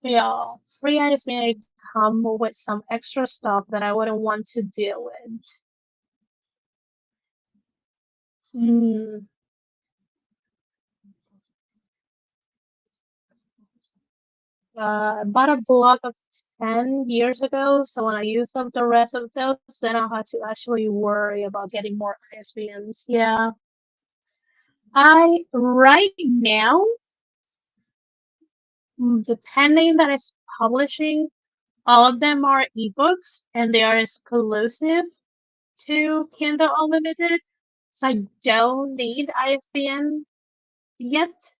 Yeah, free eyes may come with some extra stuff that I wouldn't want to deal with. Hmm. I bought a block of 10 years ago, so when I use up the rest of those, then I'll have to actually worry about getting more ISBNs. Yeah. Right now, depending that is publishing, all of them are ebooks and they are exclusive to Kindle Unlimited. So I don't need ISBN yet.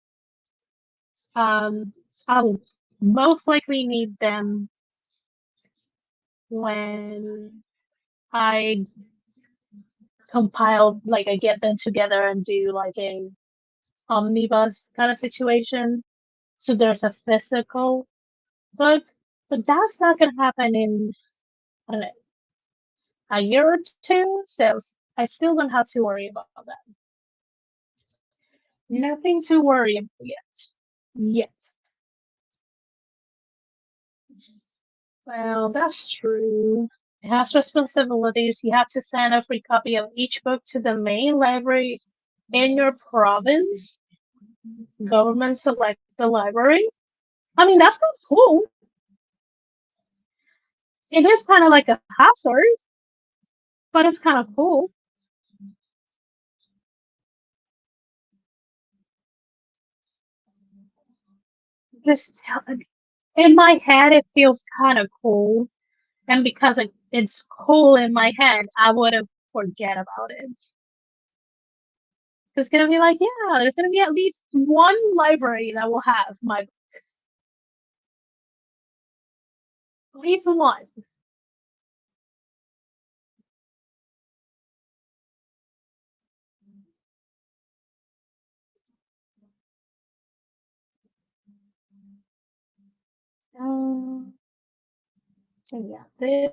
Um, I'll most likely need them when I compile, like I get them together and do like a omnibus kind of situation. So there's a physical book, but that's not gonna happen in, I don't know, a year or two. So I still don't have to worry about that. Nothing to worry about yet. Yet. Well, that's true. It has responsibilities. You have to send a free copy of each book to the main library in your province. Government select the library. I mean, that's not cool. It is kind of like a hazard, but it's kind of cool. Just in my head, it feels kind of cool, and because it's cool in my head, I wouldn't forget about it. It's gonna be like, yeah, there's gonna be at least one library that will have my book. At least one. Um, yeah, this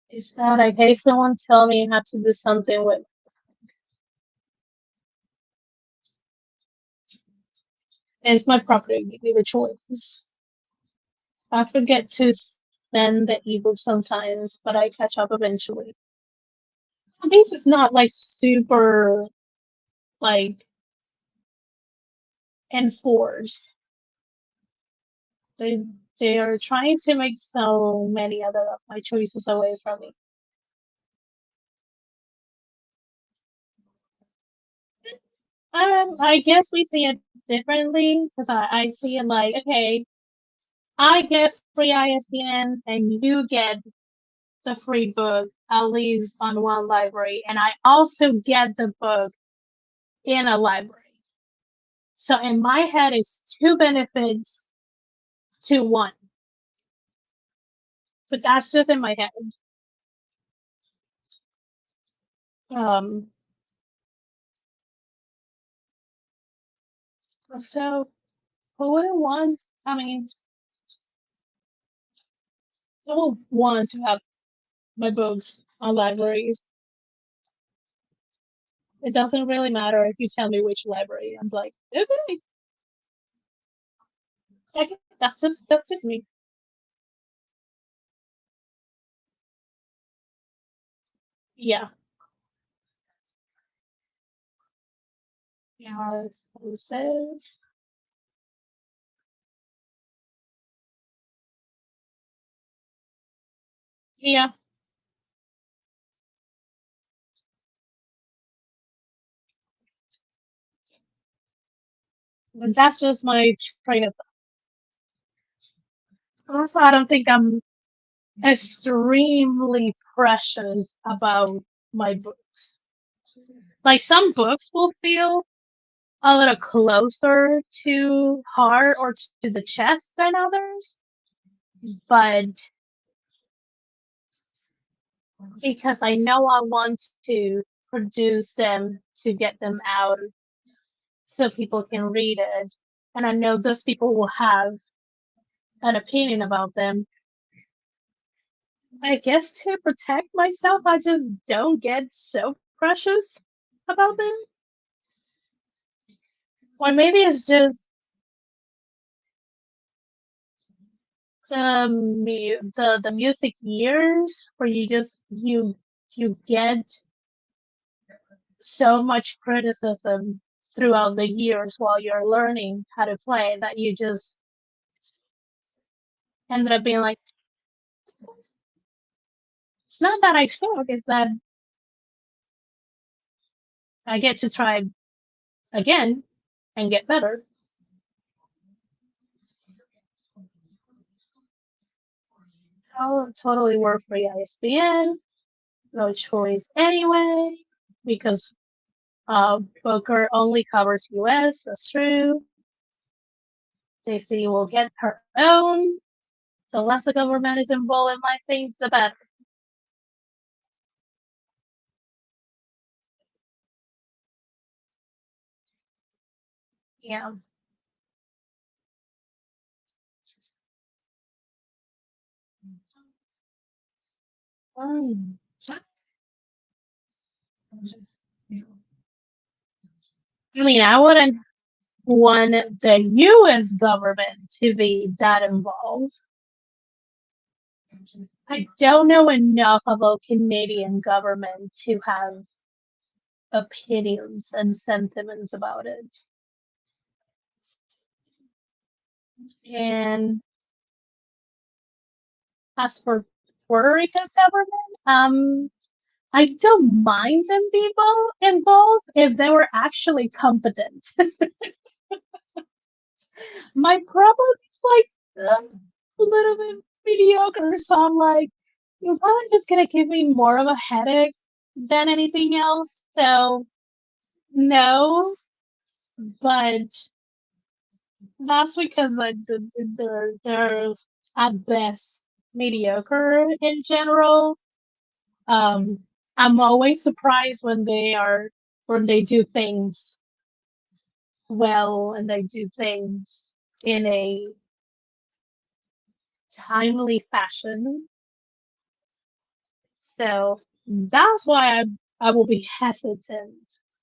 is that I hate someone tell me I have to do something with. It's my property. Give me the choice. I forget to send the ebook sometimes, but I catch up eventually. At least it's not like super like enforced. They they are trying to make so many other of my choices away from me. I guess we see it differently because I see it like, okay, I get free ISBNs and you get the free book at least on one library, and I also get the book in a library. So in my head, it's two benefits to one, but that's just in my head. Um, so who wouldn't want? I mean, who would want to have my books on libraries? It doesn't really matter if you tell me which library. I'm like, okay, okay, that's just me. Yeah, yeah, it's exclusive. Yeah, but that's just my train of thought. Also, I don't think I'm extremely precious about my books. Like some books will feel a little closer to heart or to the chest than others, but because I know I want to produce them to get them out so people can read it, and I know those people will have an opinion about them. I guess to protect myself, I just don't get so precious about them. Or maybe it's just the music years where you get so much criticism throughout the years while you're learning how to play that you just ended up being like, it's not that I suck, it's that I get to try again and get better. Oh, totally work for ISBN, no choice anyway, because Booker only covers US, that's true. JC will get her own. The less the government is involved in my things, the better. Yeah. Um, I mean, I wouldn't want the US government to be that involved. I don't know enough about Canadian government to have opinions and sentiments about it. And as for Puerto Rico's government, I don't mind them being involved if they were actually competent. My problem is like a little bit mediocre, so I'm like, you're probably just gonna give me more of a headache than anything else. So no, but that's because like they're at best mediocre in general. Um, I'm always surprised when they do things well and they do things in a timely fashion. So that's why I will be hesitant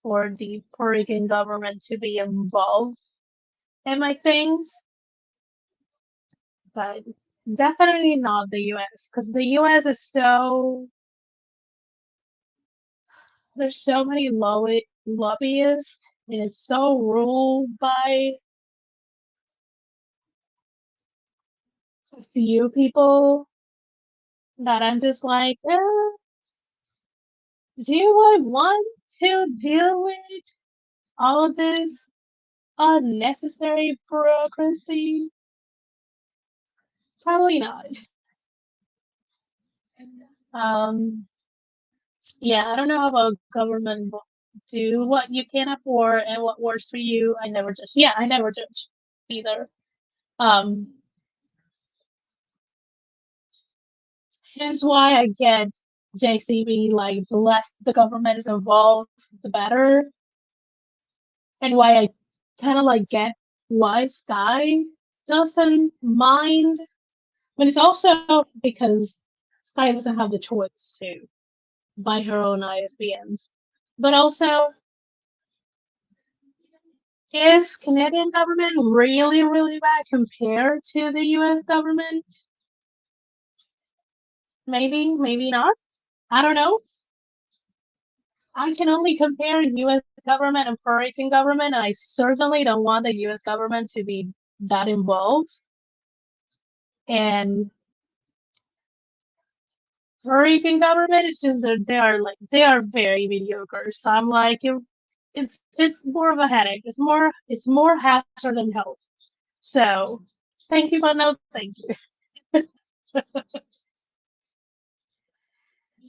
for the Puerto Rican government to be involved in my things, but definitely not the US because the US is there's so many lobbyists and it's so ruled by a few people that I'm just like, do I want to deal with all of this unnecessary bureaucracy? Probably not. Um, yeah, I don't know about government do what you can afford and what works for you. I never judge. Yeah, I never judge either. Um, hence why I get JCB, like the less the government is involved, the better. And why I kind of like get why Sky doesn't mind, but it's also because Sky doesn't have the choice to buy her own ISBNs. But also, is Canadian government really, really bad compared to the US government? Maybe, maybe not. I don't know. I can only compare US government and Puerto Rican government, and I certainly don't want the US government to be that involved. And Puerto Rican government is just that they are very mediocre. So I'm like, it's more of a headache. It's more hazard than health. So thank you, but no thank you.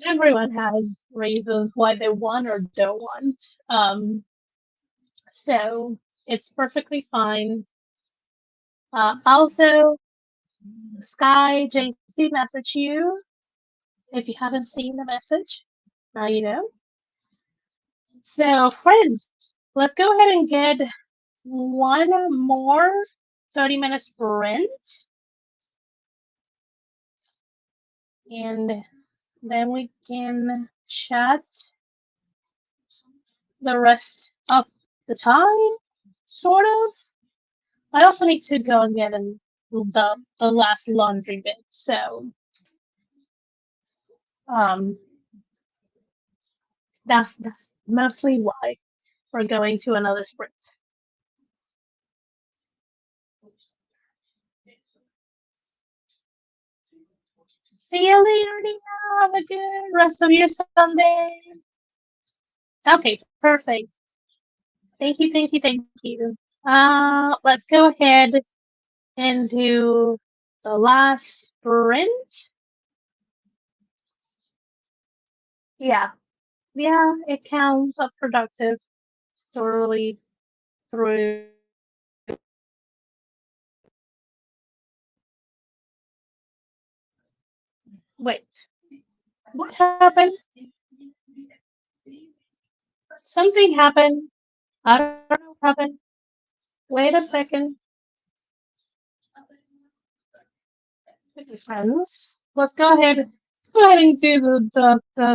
Everyone has reasons why they want or don't want. So it's perfectly fine. Also, Sky JC message you if you haven't seen the message. Now you know. So, friends, let's go ahead and get one more 30-minute sprint, and then we can chat the rest of the time, sort of. I also need to go and get in the last laundry bit, so um, that's mostly why we're going to another sprint. See you later, Nina. Have a good rest of your Sunday. Okay, perfect. Thank you, thank you, thank you. Let's go ahead and do the last sprint. Yeah, yeah, it counts up productive thoroughly through. Wait, what happened? Something happened. I don't know what happened. Wait a second. Friends, let's go ahead. go ahead and do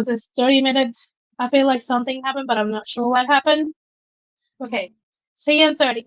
this 30 minutes. I feel like something happened, but I'm not sure what happened. Okay. See you in 30.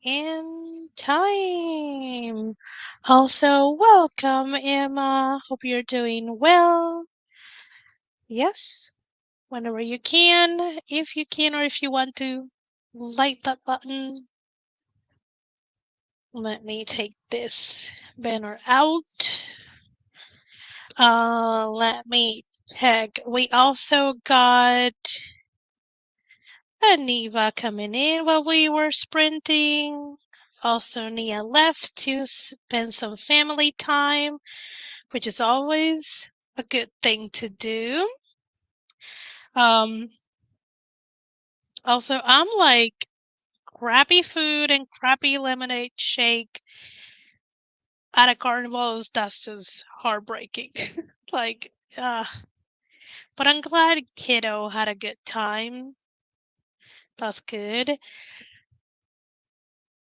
in time. Also, welcome, Emma. Hope you're doing well. Yes, whenever you can, if you can, or if you want to, like that button. Let me take this banner out. Let me check. We also got Neva coming in while we were sprinting. Also, Nia left to spend some family time, which is always a good thing to do. Um, Also, I'm like crappy food and crappy lemonade shake at a carnival. That's just heartbreaking. like, but I'm glad kiddo had a good time. That's good.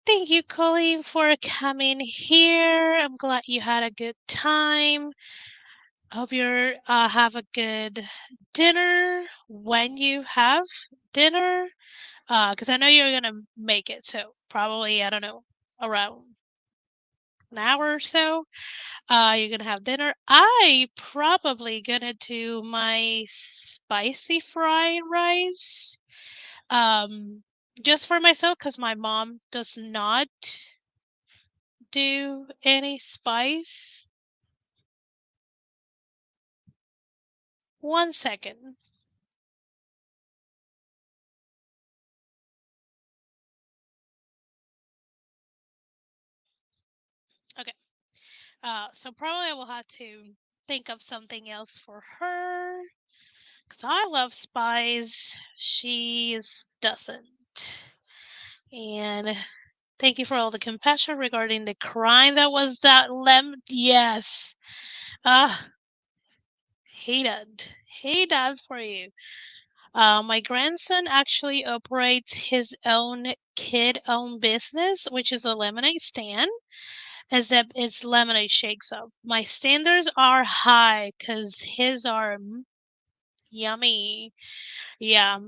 Thank you, Colleen, for coming here. I'm glad you had a good time. Hope you have a good dinner when you have dinner. Because I know you're gonna make it, so probably I don't know around an hour or so. You're gonna have dinner. I probably gonna do my spicy fried rice. Um, just for myself, because my mom does not do any spice. One second. Okay. So probably I will have to think of something else for her. Because I love spice. She doesn't. And thank you for all the compassion regarding the crime that was that Yes. Ah, hate it. Hate that for you. My grandson actually operates his own kid-owned business, which is a lemonade stand, except it's lemonade shakes up. My standards are high because his are yummy. Yeah.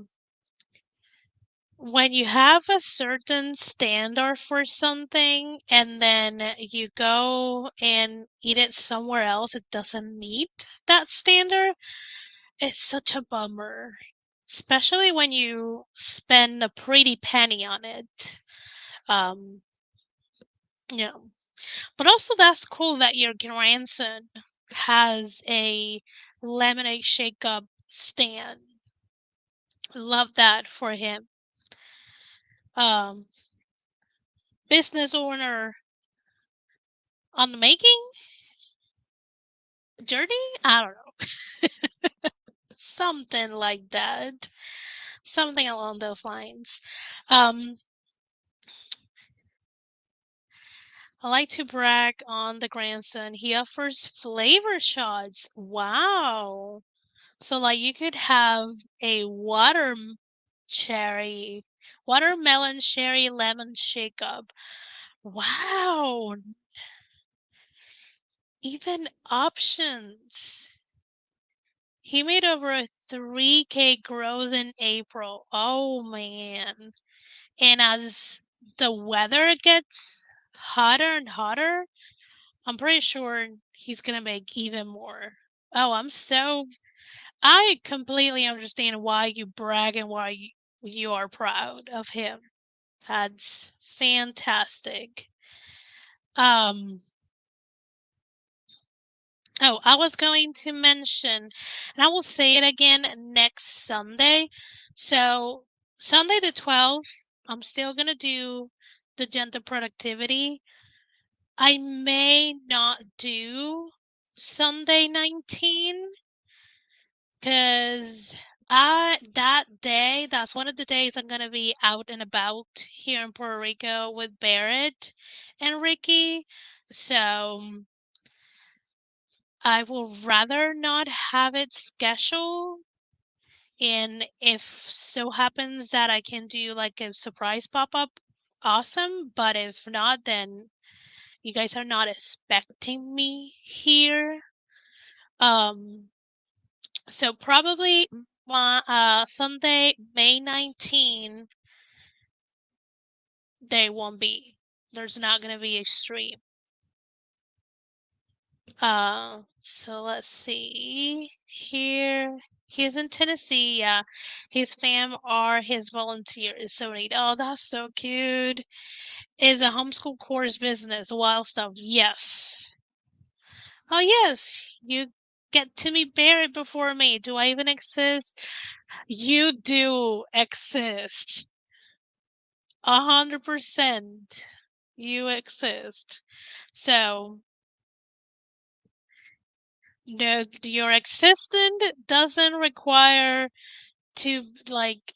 When you have a certain standard for something and then you go and eat it somewhere else, it doesn't meet that standard, it's such a bummer. Especially when you spend a pretty penny on it. Um, yeah. But also that's cool that your grandson has a lemonade shake up stand. Love that for him. Um, Business owner on the making journey. I don't know. Something like that. Something along those lines. Um, I like to brag on the grandson. He offers flavor shots. Wow. So like you could have a cherry, watermelon cherry lemon shake up. Wow. Even options. He made over 3K gross in April. Oh man. And as the weather gets hotter and hotter, I'm pretty sure he's gonna make even more. Oh, I completely understand why you brag and why you are proud of him. That's fantastic. Um, oh, I was going to mention, and I will say it again next Sunday. So, Sunday the 12th, I'm still going to do the gender productivity. I may not do Sunday 19 because that's one of the days I'm going to be out and about here in Puerto Rico with Barrett and Ricky. So, I will rather not have it scheduled. And if so happens that I can do like a surprise pop up, awesome. But if not, then you guys are not expecting me here. Um, so probably Sunday, May 19, they won't be. There's not gonna be a stream. So let's see here. He's in Tennessee. Yeah, his fam are his volunteers. So neat. Oh, that's so cute. Is a homeschool course business wild stuff? Yes. Oh yes, you get to meet Barrett before me. Do I even exist? You do exist. 100%. You exist. So no, your existence doesn't require to like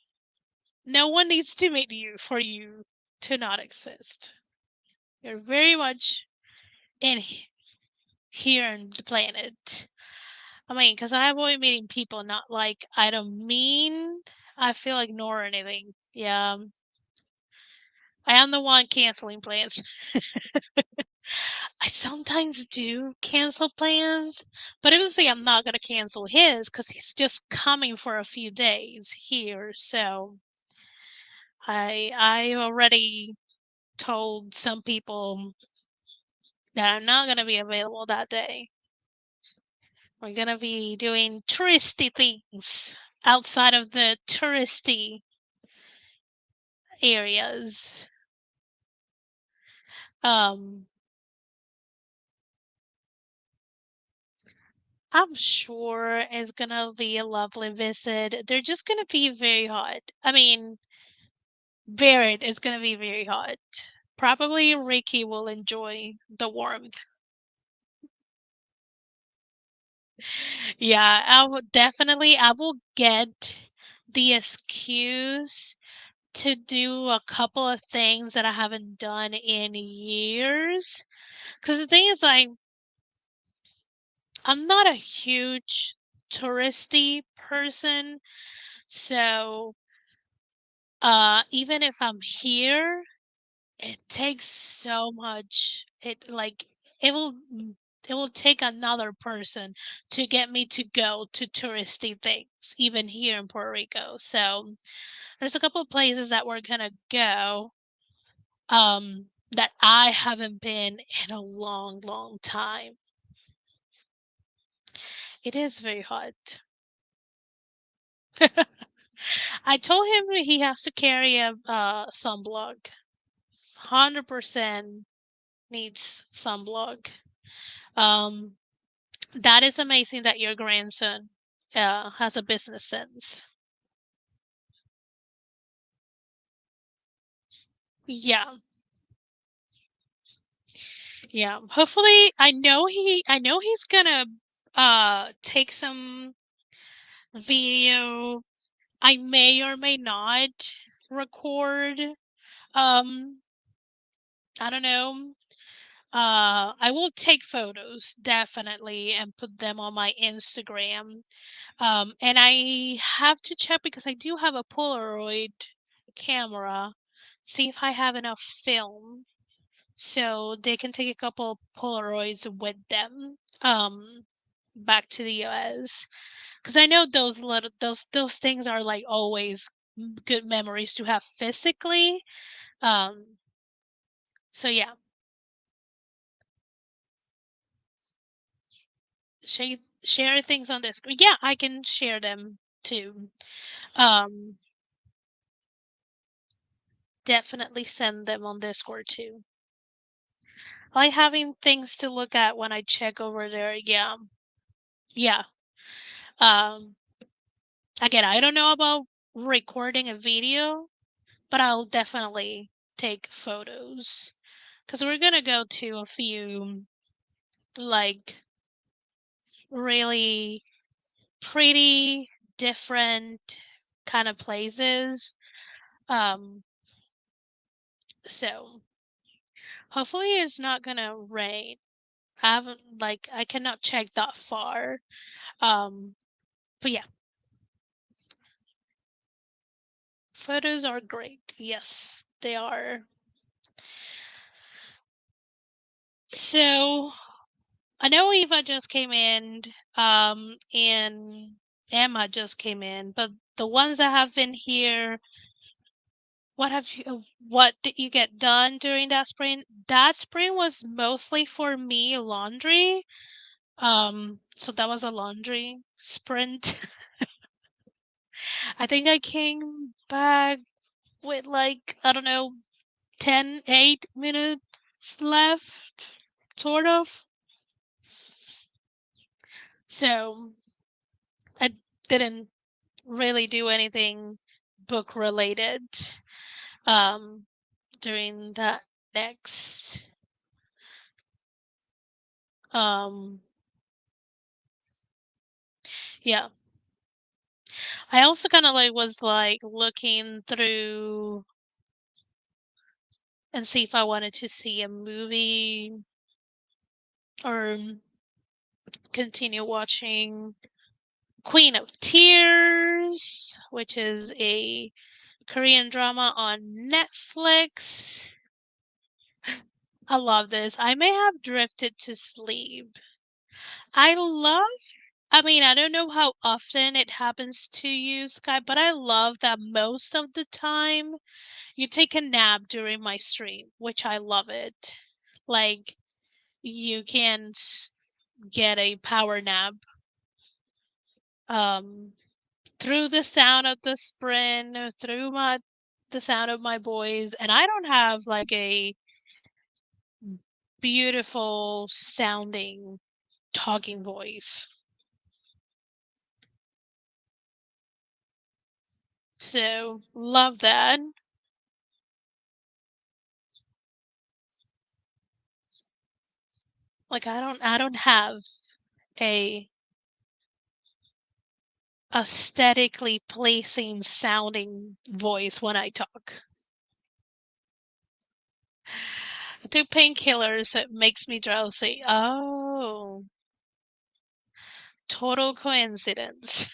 no one needs to meet you for you to not exist. You're very much in here on the planet. I mean, because I avoid meeting people, not like I don't mean I feel ignore anything. Yeah, I am the one canceling plans. I sometimes do cancel plans, but obviously I'm not gonna cancel his because he's just coming for a few days here. So I already told some people that I'm not gonna be available that day. We're gonna be doing touristy things outside of the touristy areas. Um, I'm sure it's gonna be a lovely visit. They're just gonna be very hot. I mean, Barrett is gonna be very hot. Probably Ricky will enjoy the warmth. Yeah, I will get the excuse to do a couple of things that I haven't done in years. Because the thing is, I'm not a huge touristy person, so even if I'm here, it takes so much. It will it will take another person to get me to go to touristy things, even here in Puerto Rico. So there's a couple of places that we're gonna go that I haven't been in a long, long time. It is very hot. I told him he has to carry a sunblock. 100% needs sunblock. Um, that is amazing that your grandson has a business sense. Yeah, yeah. Hopefully, I know he's gonna take some video. I may or may not record. Um, I don't know. I will take photos definitely and put them on my Instagram. And I have to check because I do have a Polaroid camera. See if I have enough film so they can take a couple Polaroids with them. Back to the US because I know those things are like always good memories to have physically. Um, so yeah, share things on this. Yeah, I can share them too. Um, definitely send them on Discord too. I like having things to look at when I check over there. Yeah, yeah. Um, again, I don't know about recording a video, but I'll definitely take photos because we're gonna go to a few like really pretty different kind of places. Um, so hopefully it's not gonna rain. I haven't I cannot check that far. Um, but yeah, photos are great. Yes, they are. So I know Eva just came in, and Emma just came in, but the ones that have been here what did you get done during that sprint? That sprint was mostly for me laundry. So that was a laundry sprint. I think I came back with like, I don't know, 8 minutes left, sort of. So I didn't really do anything book related um during that next um yeah. I also kind of like was like looking through and see if I wanted to see a movie or continue watching Queen of Tears, which is a Korean drama on Netflix. I love this. I may have drifted to sleep. I love I mean, I don't know how often it happens to you, Sky, but I love that most of the time you take a nap during my stream, which I love it. Like, you can get a power nap um through the sound of the sprint, through my the sound of my voice, and I don't have like a beautiful sounding talking voice. So, love that. Like I don't have a aesthetically pleasing sounding voice when I talk. I do painkillers, it makes me drowsy. Oh, total coincidence.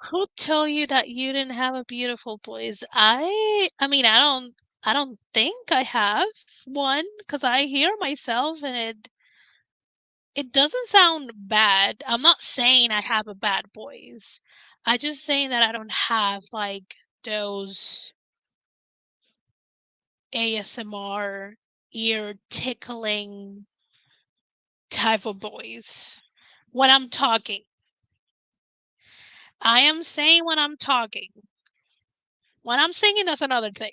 Who told you that you didn't have a beautiful voice? I mean, I don't think I have one because I hear myself and it doesn't sound bad. I'm not saying I have a bad voice. I just saying that I don't have like those ASMR ear tickling type of voice when I'm talking. I am saying when I'm talking. When I'm singing, that's another thing.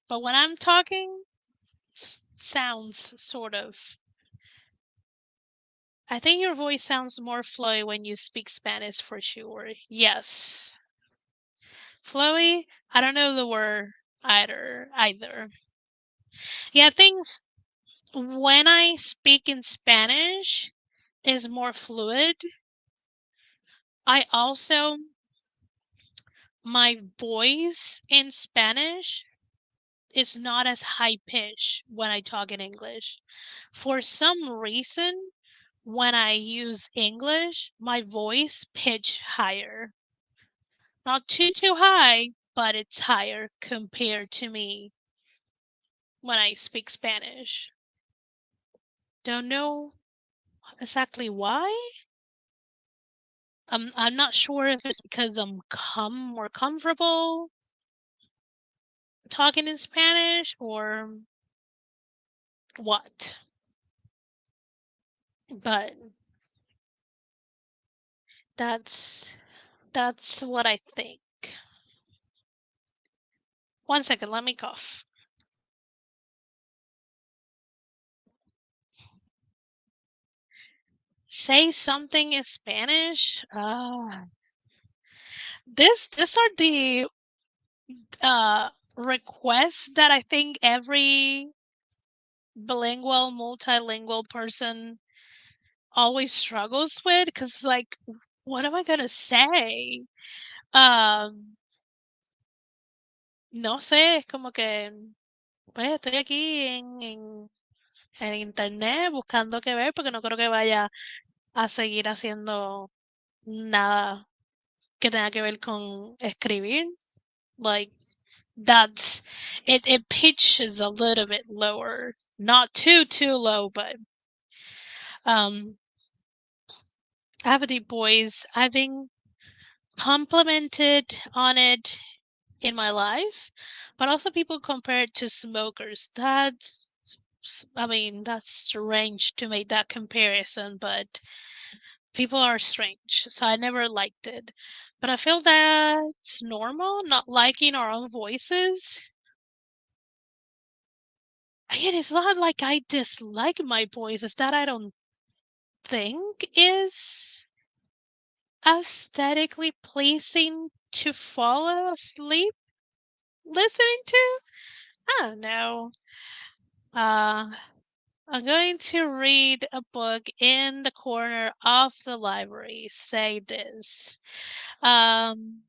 But when I'm talking, sounds sort of. I think your voice sounds more flowy when you speak Spanish for sure. Yes. Flowy? I don't know the word either. Yeah, things when I speak in Spanish is more fluid. I also my voice in Spanish is not as high pitched when I talk in English. For some reason, when I use English, my voice pitch higher. Not too high, but it's higher compared to me when I speak Spanish. Don't know exactly why. I'm not sure if it's because I'm more comfortable talking in Spanish or what. But that's that's what I think. 1 second, let me cough. Say something in Spanish. This are the uh requests that I think every bilingual, multilingual person always struggles with because like what am I gonna say? Um, no sé, es como que pues estoy aquí en internet buscando qué ver porque no creo que vaya a seguir haciendo nada que tenga que ver con escribir. Like that's it pitches a little bit lower. Not too low, but um I have a deep voice. I think complimented on it in my life, but also people compare it to smokers. I mean, that's strange to make that comparison, but people are strange, so I never liked it. But I feel that's normal, not liking our own voices. Again, it's not like I dislike my voice, it's that I don't think is aesthetically pleasing to fall asleep listening to. I don't know. Uh, I'm going to read a book in the corner of the library. Say this. Um,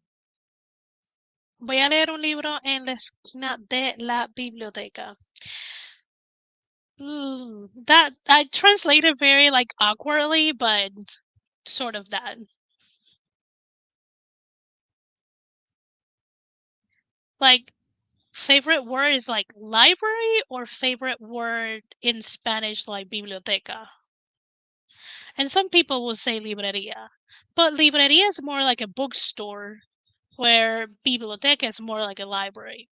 Voy a leer un libro en la esquina de la biblioteca. That I translated very like awkwardly, but sort of that. Like favorite word is like library or favorite word in Spanish like biblioteca. And some people will say librería. But librería is more like a bookstore where biblioteca is more like a library.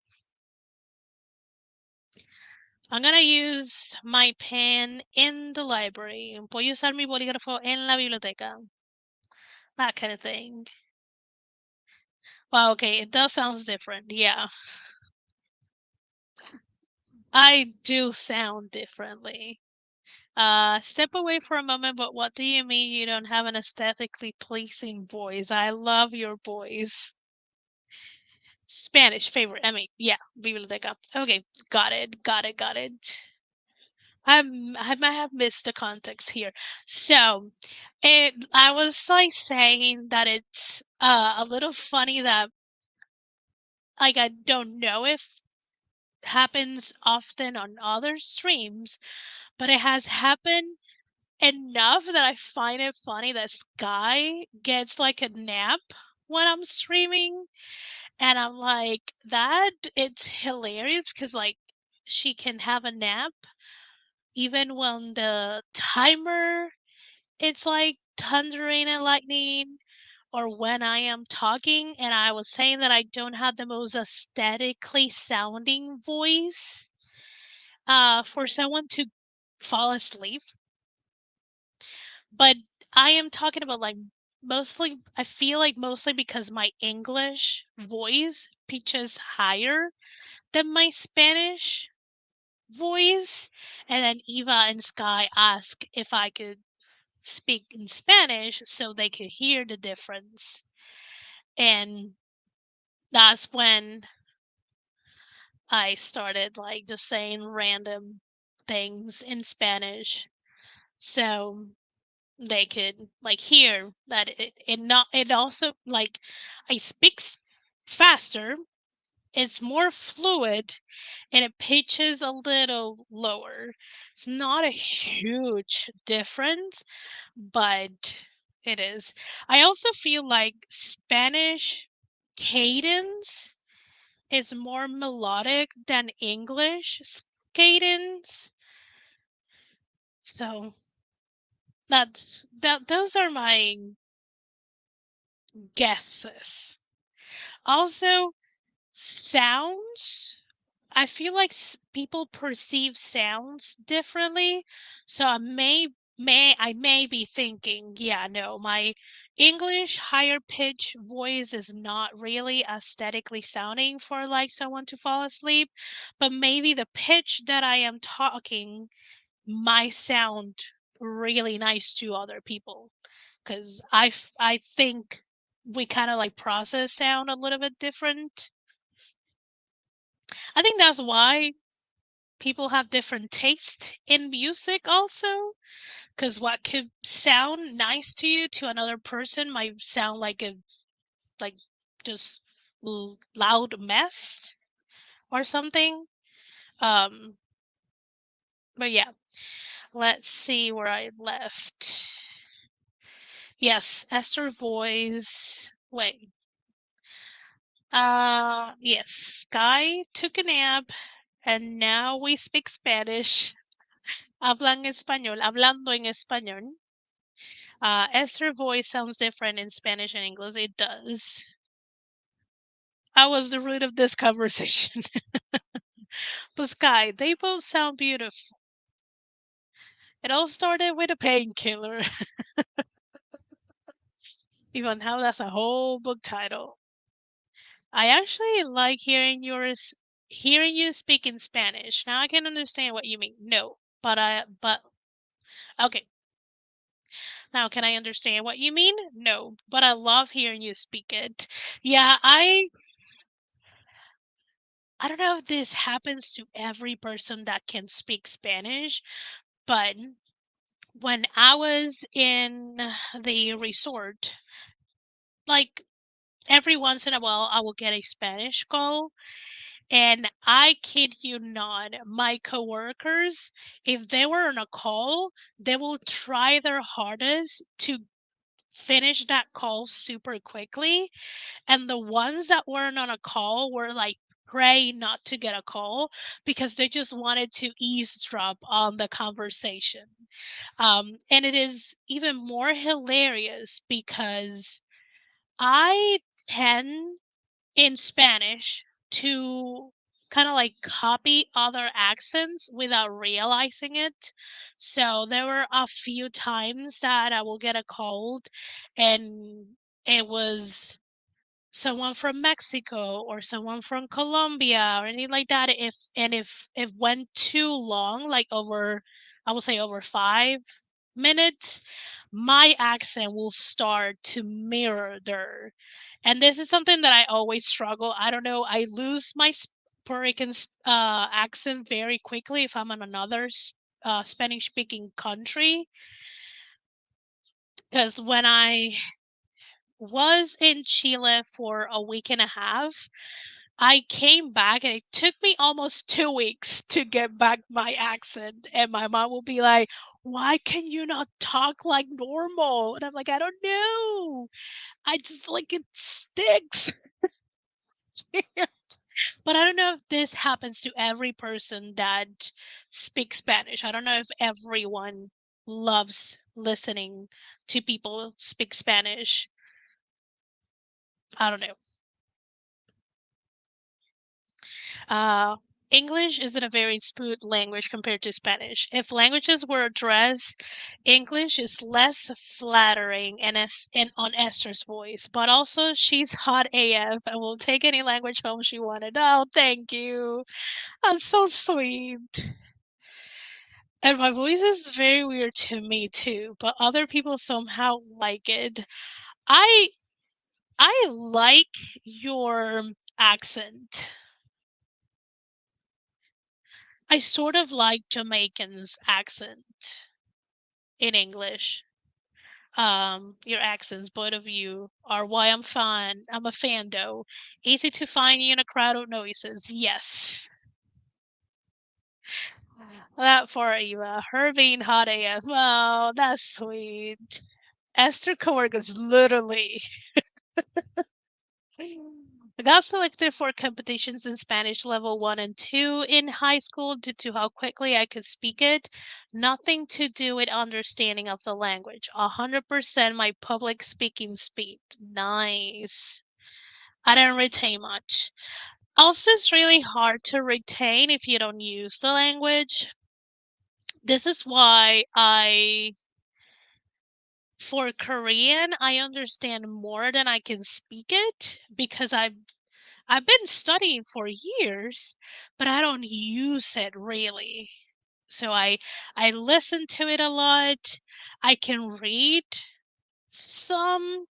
I'm gonna use my pen in the library. Voy a usar mi bolígrafo en la biblioteca. That kind of thing. Wow, okay, it does sound different. Yeah, I do sound differently. Step away for a moment, but what do you mean you don't have an aesthetically pleasing voice? I love your voice. Spanish favorite. I mean, yeah, biblioteca. Okay, got it. I might have missed the context here. So, I was like saying that it's a little funny that like I don't know if happens often on other streams, but it has happened enough that I find it funny that Sky gets like a nap when I'm streaming. And I'm like, that it's hilarious because like she can have a nap even when the timer it's like thundering and lightning or when I am talking and I was saying that I don't have the most aesthetically sounding voice for someone to fall asleep. But I am talking about like mostly I feel like mostly because my English voice pitches higher than my Spanish voice. And then Eva and Sky ask if I could speak in Spanish so they could hear the difference. And that's when I started like just saying random things in Spanish so they could like hear that it also like I speak faster, it's more fluid, and it pitches a little lower. It's not a huge difference, but it is. I also feel like Spanish cadence is more melodic than English cadence. So those are my guesses. Also, sounds. I feel like people perceive sounds differently, so I may be thinking, yeah, no, my English higher pitch voice is not really aesthetically sounding for like someone to fall asleep, but maybe the pitch that I am talking might sound really nice to other people because I think we kind of like process sound a little bit different. I think that's why people have different taste in music also, because what could sound nice to you to another person might sound like a like just loud mess or something. Um, but yeah, let's see where I left. Yes, Esther voice. Wait. Yes, Sky took a nap and now we speak Spanish. Hablan español, hablando en español. Esther's voice sounds different in Spanish and English. It does. I was the root of this conversation. But Sky, they both sound beautiful. It all started with a painkiller. Even how that's a whole book title. I actually like hearing you speak in Spanish. Now I can understand what you mean. No, but okay. Now can I understand what you mean? No, but I love hearing you speak it. Yeah, I don't know if this happens to every person that can speak Spanish, but when I was in the resort, like every once in a while I will get a Spanish call. And I kid you not, my coworkers, if they were on a call, they will try their hardest to finish that call super quickly. And the ones that weren't on a call were like praying not to get a call because they just wanted to eavesdrop on the conversation. And it is even more hilarious because I tend in Spanish to kind of like copy other accents without realizing it. So there were a few times that I will get a cold and it was someone from Mexico or someone from Colombia or anything like that. If it went too long, like over I would say over 5 minutes, my accent will start to mirror their. And this is something that I always struggle. I don't know. I lose my Puerto Rican accent very quickly if I'm in another Spanish speaking country. Because when I was in Chile for a week and a half, I came back and it took me almost 2 weeks to get back my accent. And my mom will be like, "Why can you not talk like normal?" And I'm like, "I don't know. I just like it sticks." But I don't know if this happens to every person that speaks Spanish. I don't know if everyone loves listening to people speak Spanish. I don't know. Uh, English isn't a very smooth language compared to Spanish. If languages were addressed, English is less flattering and on Esther's voice, but also she's hot AF and will take any language home she wanted. Oh, thank you. That's so sweet. And my voice is very weird to me too, but other people somehow like it. I I like your accent. I sort of like Jamaican's accent in English. Your accents, both of you, are why I'm fun. I'm a fan though. Easy to find you in a crowd of noises. Yes. That for Eva. Her being hot AF. Well, that's sweet. Esther coworkers literally. I got selected for competitions in Spanish level 1 and 2 in high school due to how quickly I could speak it. Nothing to do with understanding of the language. 100% my public speaking speed. Nice. I didn't retain much. Also, it's really hard to retain if you don't use the language. This is why for Korean, I understand more than I can speak it because I've been studying for years, but I don't use it really. So I listen to it a lot. I can read some,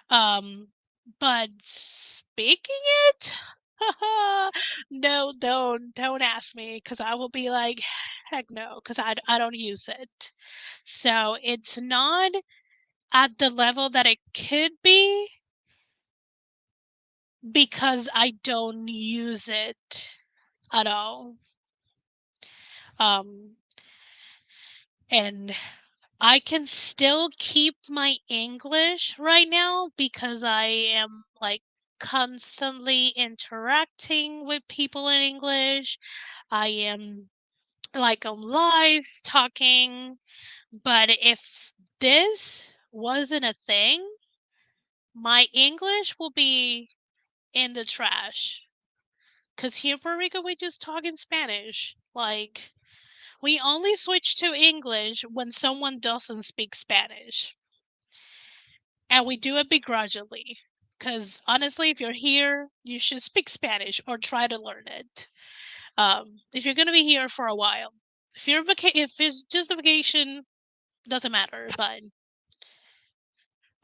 um, but speaking it, no, don't ask me because I will be like, heck no, because I don't use it. So it's not at the level that it could be because I don't use it at all. Um, and I can still keep my English right now because I am like constantly interacting with people in English. I am like on lives talking. But if this wasn't a thing, my English will be in the trash. Cause here in Puerto Rico, we just talk in Spanish. Like, we only switch to English when someone doesn't speak Spanish. And we do it begrudgingly. Because honestly, if you're here, you should speak Spanish or try to learn it. If you're going to be here for a while, if it's just a vacation, doesn't matter. But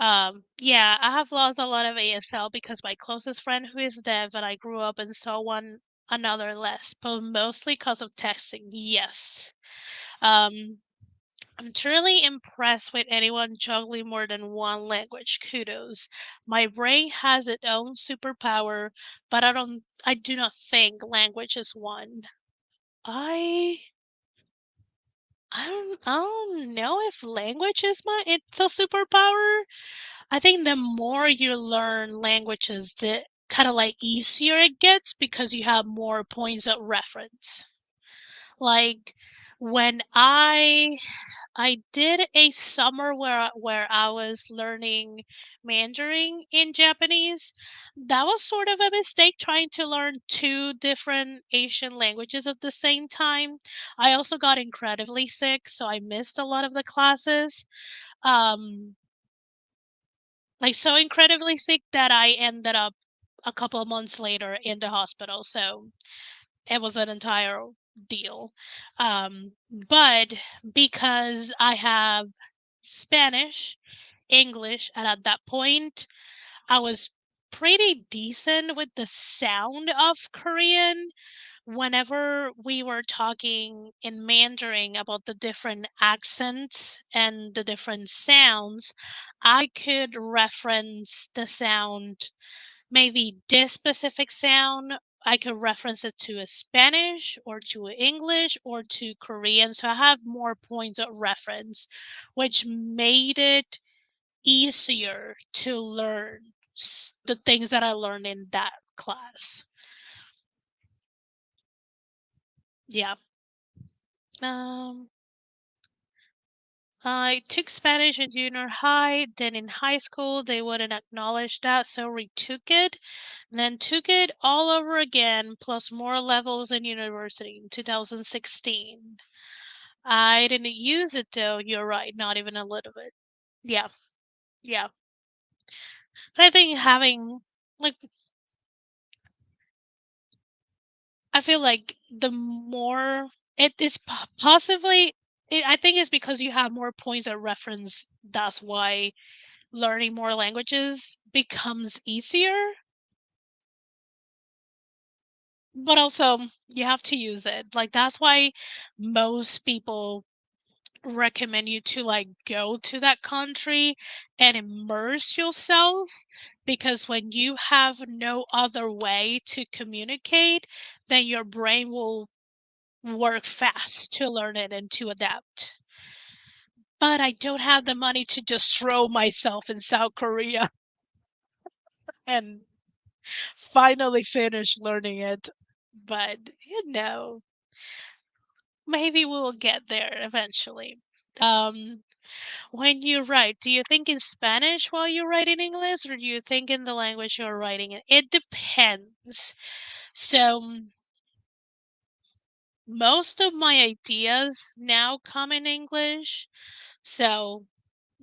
yeah, I have lost a lot of ASL because my closest friend who is deaf and I grew up and saw one another less, but mostly because of texting. Yes. Um, I'm truly impressed with anyone juggling more than one language. Kudos. My brain has its own superpower, but I do not think language is one. I I don't know if language is it's a superpower. I think the more you learn languages, the kind of like easier it gets because you have more points of reference. Like when I did a summer where I was learning Mandarin in Japanese. That was sort of a mistake trying to learn two different Asian languages at the same time. I also got incredibly sick, so I missed a lot of the classes. Um, like so incredibly sick that I ended up a couple of months later in the hospital. So it was an entire deal. But because I have Spanish, English, and at that point, I was pretty decent with the sound of Korean. Whenever we were talking in Mandarin about the different accents and the different sounds, I could reference the sound, maybe this specific sound. I could reference it to a Spanish or to a English or to Korean. So I have more points of reference, which made it easier to learn the things that I learned in that class. Yeah. Um, I took Spanish in junior high, then in high school they wouldn't acknowledge that, so retook it, then took it all over again, plus more levels in university in 2016. I didn't use it though, you're right, not even a little bit. Yeah, yeah. But I think having, like, I feel like the more it is possibly, I think it's because you have more points of reference. That's why learning more languages becomes easier, but also you have to use it. Like that's why most people recommend you to like go to that country and immerse yourself because when you have no other way to communicate, then your brain will work fast to learn it and to adapt. But I don't have the money to just throw myself in South Korea and finally finish learning it. But, maybe we will get there eventually. Um, when you write, do you think in Spanish while you write in English, or do you think in the language you're writing in? It depends. So, most of my ideas now come in English, so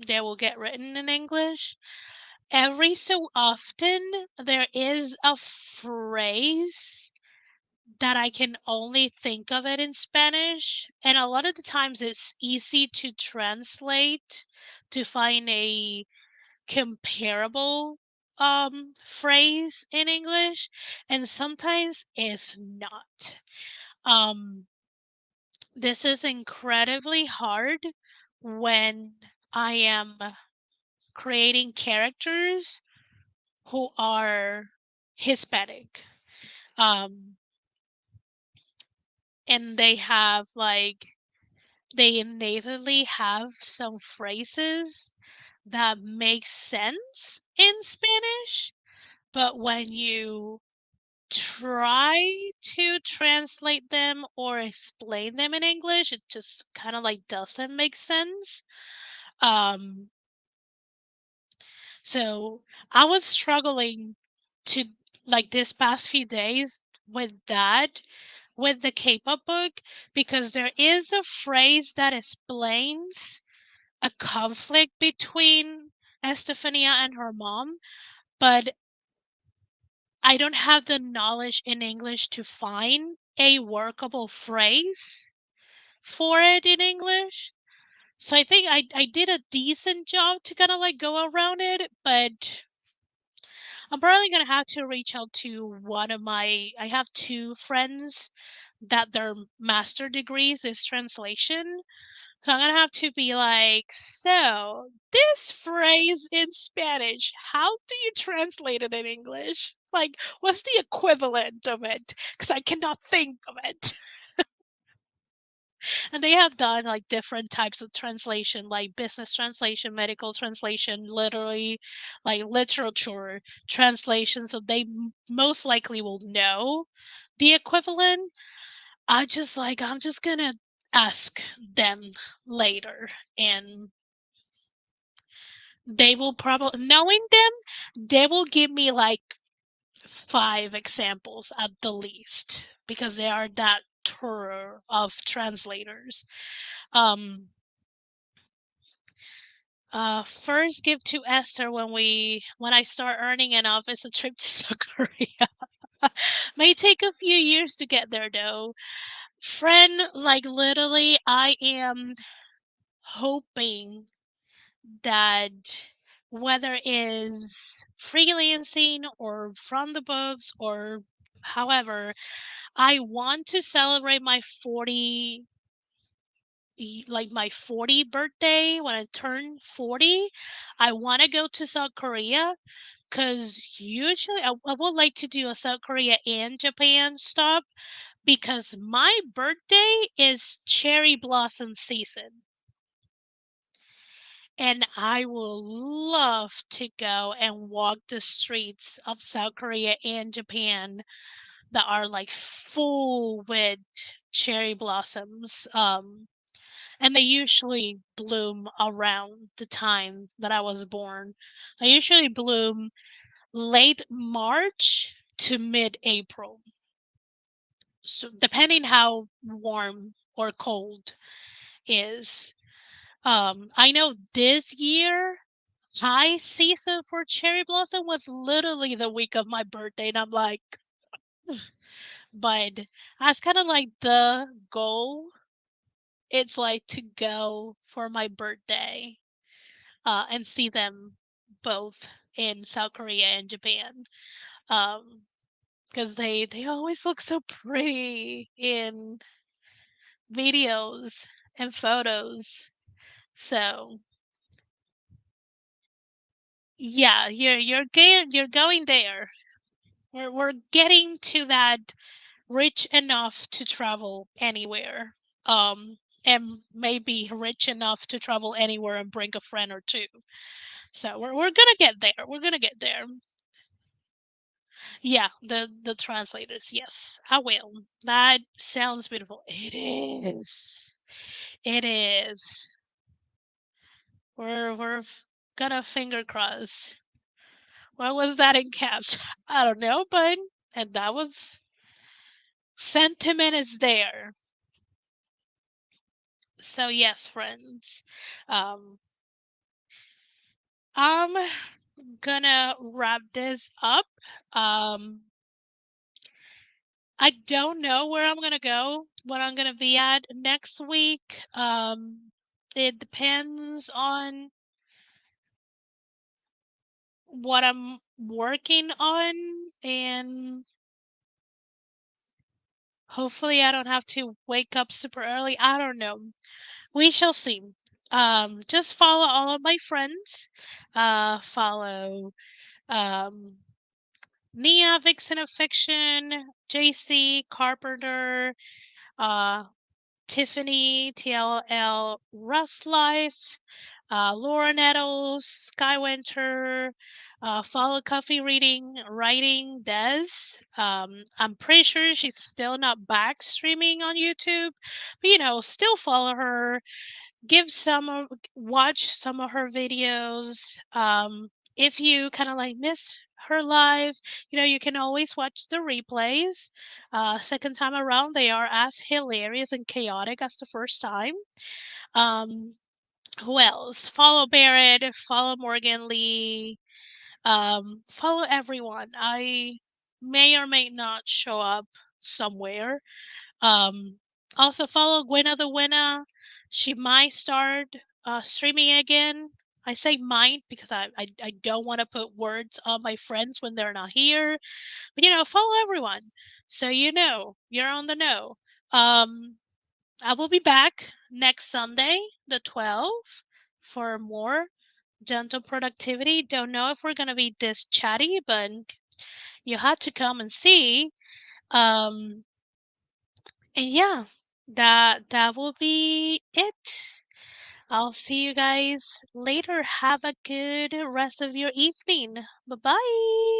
they will get written in English. Every so often, there is a phrase that I can only think of it in Spanish, and a lot of the times it's easy to translate to find a comparable phrase in English, and sometimes it's not. Um this is incredibly hard when I am creating characters who are Hispanic. Um and they have like they innately have some phrases that make sense in Spanish, but when you try to translate them or explain them in English, it just kind of like doesn't make sense. Um, So I was struggling to like this past few days with that, with the K-pop book, because there is a phrase that explains a conflict between Estefania and her mom, but I don't have the knowledge in English to find a workable phrase for it in English. So I think I did a decent job to kind of like go around it, but I'm probably gonna have to reach out to one of I have two friends that their master degrees is translation. So I'm gonna have to be like, so this phrase in Spanish, how do you translate it in English? Like, what's the equivalent of it? Because I cannot think of it. And they have done like different types of translation, like business translation, medical translation, literally, like literature translation. So they most likely will know the equivalent. I'm just gonna ask them later, and they will probably, knowing them, they will give me like 5 examples at the least because they are that tour of translators. Um, first give to Esther when I start earning enough is a trip to South Korea. May take a few years to get there though. Friend, like literally, I am hoping that whether is freelancing or from the books or however, I want to celebrate my 40 like my 40 birthday when I turn 40. I want to go to South Korea because usually I would like to do a South Korea and Japan stop because my birthday is cherry blossom season. And I will love to go and walk the streets of South Korea and Japan that are like full with cherry blossoms. And they usually bloom around the time that I was born. They usually bloom late March to mid-April. So depending how warm or cold is. I know this year high season for cherry blossom was literally the week of my birthday, and I'm like, but that's kind of like the goal. It's like to go for my birthday, and see them both in South Korea and Japan. Because they always look so pretty in videos and photos. So yeah, you're going there. We're getting to that rich enough to travel anywhere. And maybe rich enough to travel anywhere and bring a friend or two. So we're gonna get there. We're gonna get there. Yeah, the translators. Yes, I will. That sounds beautiful. It is. It is. Gonna finger cross. What was that in caps? I don't know, but and that was sentiment is there. So yes, friends. Um, I'm gonna wrap this up. Um, I don't know where I'm gonna go, what I'm gonna be at next week. It depends on what I'm working on, and hopefully I don't have to wake up super early. I don't know. We shall see. Just follow all of my friends. Follow um Nia, Vixen of Fiction, JC, Carpenter, uh, Tiffany, TLL, Rust Life, Laura Nettles, Skywinter, Follow Coffee Reading, Writing, Des. I'm pretty sure she's still not back streaming on YouTube, but still follow her. Watch some of her videos. If you kind of like miss her live, you can always watch the replays. Second time around, they are as hilarious and chaotic as the first time. Um, who else? Follow Barrett, follow Morgan Lee, follow everyone. I may or may not show up somewhere. Um, Also follow Gwenna the Winner. She might start streaming again. I say might because I don't want to put words on my friends when they're not here. But follow everyone so you're on the know. Um, I will be back next Sunday, the 12th, for more gentle productivity. Don't know if we're gonna be this chatty, but you had to come and see. Um, and yeah, that will be it. I'll see you guys later. Have a good rest of your evening. Bye bye.